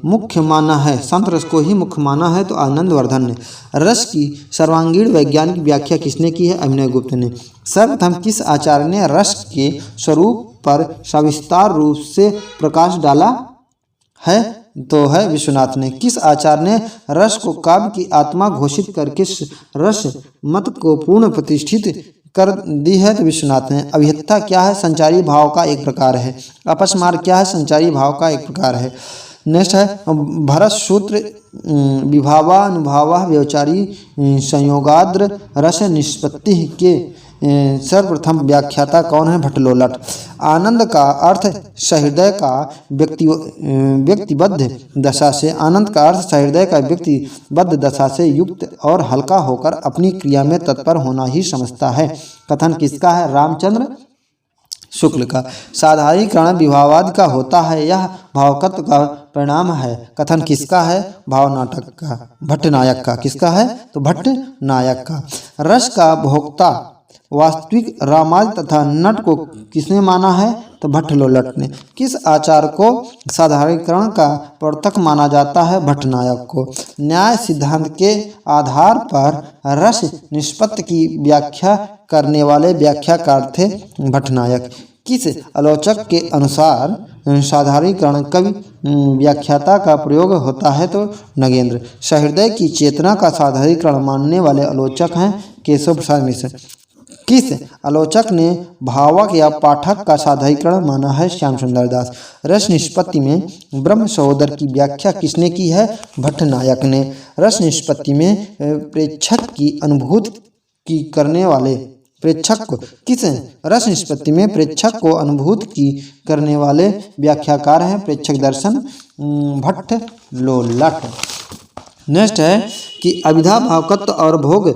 मुख्य माना है? शांत रस को ही मुख्य माना है? तो आनंदवर्धन ने। रस की सर्वांगीण वैज्ञानिक व्याख्या किसने की है? अभिनव गुप्त ने। सर्वप्रथम किस आचार्य ने रस के स्वरूप पर सविस्तार रूप से प्रकाश डाला है? तो है विश्वनाथ ने। किस आचार्य ने रस को काव्य की आत्मा घोषित करके रस मत को पूर्ण प्रतिष्ठित कर दी है? तो विश्वनाथ ने। अभिहत्ता क्या है? संचारी भाव का एक प्रकार है। अपस्मार क्या है? संचारी भाव का एक प्रकार है। नेक्स्ट है भरत सूत्र विभावानुभावा व्यवचारी संयोगाद्र रस निष्पत्ति के सर्वप्रथम व्याख्याता कौन है? भट्टलोलट। आनंद का अर्थ सहृदय का व्यक्तिबद्ध दशा से दशा से युक्त और हल्का होकर अपनी क्रिया में तत्पर होना ही समझता है। कथन किसका है? रामचंद्र शुक्ल का। साधारणीकरण विभावाद का होता है, यह भावकत्व का परिणाम है। कथन किसका है? भावनाटक का, भट्टनायक का। किसका है? तो भट्टनायक का। रस का भोक्ता वास्तविक रामाज तथा नट को किसने माना है? तो भट्टलोलट ने। किस आचार को साधारणीकरण का प्रवर्तक माना जाता है? भट्टनायक को। न्याय सिद्धांत के आधार पर रस निष्पत्ति की व्याख्या करने वाले व्याख्याकार थे भट्टनायक। किस आलोचक के अनुसार साधारणीकरण कवि व्याख्याता का प्रयोग होता है? तो नगेंद्र। सहृदय की चेतना का साधारणीकरण मानने वाले आलोचक हैं केशव प्रसाद मिश्र। किस आलोचक ने भावक या पाठक का साधारणीकरण माना है? श्याम सुंदर दास। रस निष्पत्ति में ब्रह्म सहोदर की व्याख्या किसने की है? भट्टनायक ने। रस निष्पत्ति में प्रेक्षक की अनुभूति की करने वाले प्रेक्षक को किस रस निष्पत्ति में प्रेक्षक को अनुभूति की करने वाले व्याख्याकार हैं? प्रेक्षक दर्शन भट्टलोलट। नेक्स्ट है कि अभिधा भावकत्व और भोग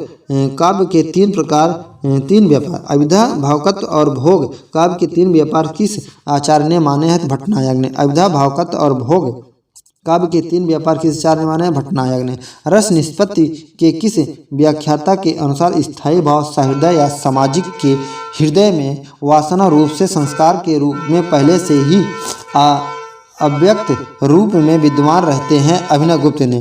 काव्य के तीन व्यापार। अभिधा भावकत्व और भोग काव्य के तीन व्यापार किस आचार्य ने माने हैं? भट्टनायक ने। अभिधा भावकत्व और भोग काव्य के तीन व्यापार किस आचार्य ने माने हैं? भट्टनायक ने। रस निष्पत्ति के किस व्याख्याता के अनुसार स्थायी भाव सहृदय या सामाजिक के हृदय में वासना रूप से संस्कार के रूप में पहले से ही अव्यक्त रूप में विद्यमान रहते हैं? अभिनव गुप्त ने।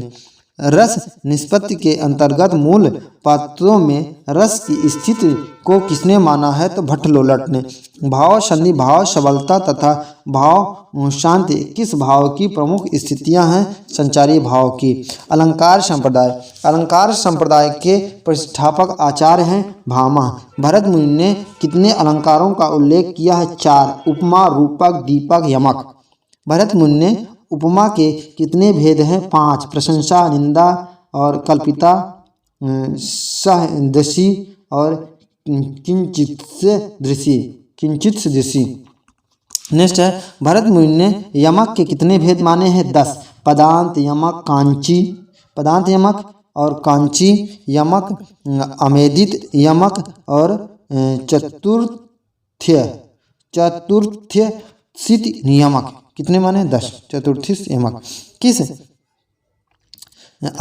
रस निष्पत्ति के अंतर्गत मूल पात्रों में रस की स्थिति को किसने माना है? तो भट्टलोलट ने। भाव संधि, भाव सबलता तथा भाव शांति किस भाव की प्रमुख स्थितियां हैं? संचारी भाव की। अलंकार संप्रदाय, अलंकार संप्रदाय के प्रतिष्ठापक आचार्य हैं भामा। भरत मुनि ने कितने अलंकारों का उल्लेख किया है? 4। उपमा, रूपक, दीपक, यमक। भरत मुनि ने उपमा के कितने भेद हैं? 5। प्रशंसा, निंदा और कल्पिता, सहदृशी और किंचिदृशी। नेक्स्ट है, भरत मुनि ने यमक के कितने भेद माने हैं? 10। पदांत यमक, कांची पदांत यमक और कांची यमक, अमेदित यमक और चतुर्थ्यसित यमक। कितने माने? 10। चतुर्थीस यमक। किस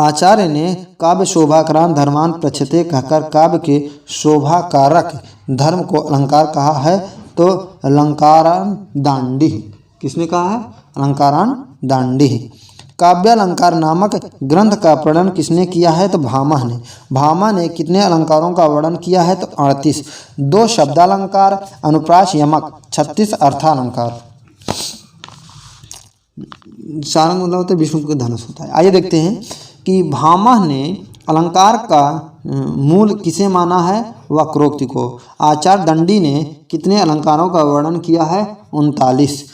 आचार्य ने काव्य शोभाकरान धर्मान प्रच्छते कहकर काव्य के शोभाकारक धर्म को अलंकार कहा है? तो अलंकारान दांडी। किसने कहा है? अलंकारान दांडी। काव्यालंकार नामक ग्रंथ का प्रणयन किसने किया है? तो भामा ने। भामा ने कितने अलंकारों का वर्णन किया है? तो 38। 2 शब्दालंकार, अनुप्रास, यमक। 36 अर्थालंकार। सारंग मतलब होता है विष्णु का धनुष होता है। आइए देखते हैं कि भामा ने अलंकार का मूल किसे माना है? वक्रोक्ति को। आचार्य दंडी ने कितने अलंकारों का वर्णन किया है? 39।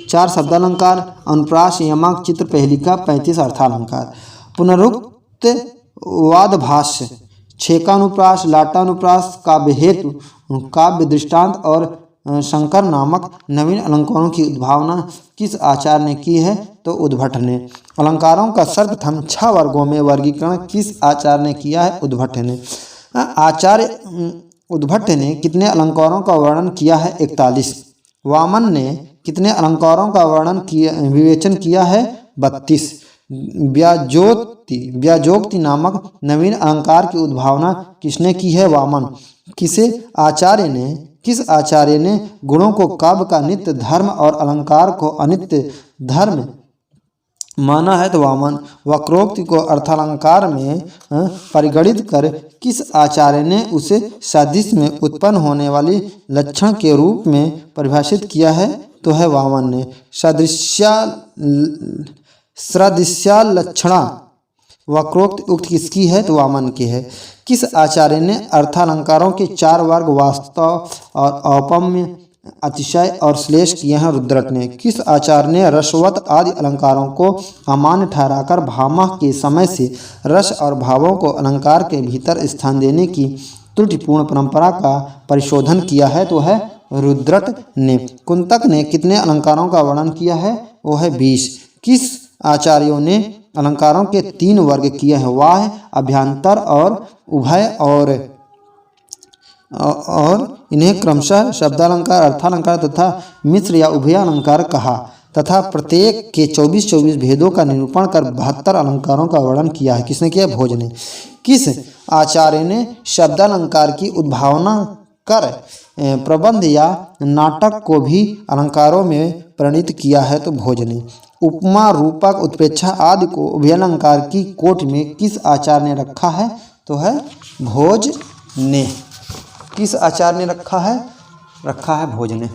4 शब्दालंकार, अनुप्रास, यमक, चित्र पहेलिका। 35 अर्थालंकार। पुनरुक्त वादभाष्य, छेकानुप्रास, लाटानुप्रास, काव्य हेतु, काव्य दृष्टांत और शंकर नामक नवीन अलंकारों की उद्भावना किस आचार्य ने की है? तो उद्भट ने। अलंकारों का सर्वप्रथम 6 वर्गों में वर्गीकरण किस आचार्य ने किया है? उद्भट ने। आचार्य उद्भट ने कितने अलंकारों का वर्णन किया है? 41। वामन ने कितने अलंकारों का विवेचन किया है? 32। व्याजोक्ति नामक नवीन अलंकार की उद्भावना किसने की है? वामन। किस आचार्य ने गुणों को काव्य का नित्य धर्म और अलंकार को अनित्य धर्म माना है? तो वामन। वक्रोक्ति को अर्थालंकार में परिगणित कर किस आचार्य ने उसे सादृश्य में उत्पन्न होने वाली लक्षण के रूप में परिभाषित किया है? तो है वामन ने। सदृश्यालक्षणा वक्रोक्त उक्त किसकी है? तो वामन की है। किस आचार्य ने अर्थालंकारों के 4 वर्ग वास्तव और औपम्य, अतिशय और श्लेष किए हैं? रुद्रट ने। किस आचार्य ने रसवत आदि अलंकारों को अमान्य ठहराकर भामा के समय से रस और भावों को अलंकार के भीतर स्थान देने की त्रुटिपूर्ण परंपरा का परिशोधन किया है? तो है रुद्रट ने। कुंतक ने कितने अलंकारों का वर्णन किया है? वो है 20। किस आचार्यों ने अलंकारों के 3 वर्ग किए हैं? वाह्य, अभ्यंतर और उभय, और इन्हें क्रमशः शब्दालंकार, अर्थालंकार तथा मिश्र या उभय अलंकार कहा तथा प्रत्येक के 24 भेदों का निरूपण कर 72 अलंकारों का वर्णन किया है। किसने किया? भोज ने। किस आचार्य ने शब्दालंकार की उद्भावना कर प्रबंध या नाटक को भी अलंकारों में परिणित किया है? तो भोज ने। उपमा, रूपक, उत्प्रेक्षा आदि को उभयालंकार की कोट में किस आचार्य ने रखा है? तो है भोज ने। किस आचार्य ने रखा है? भोज ने।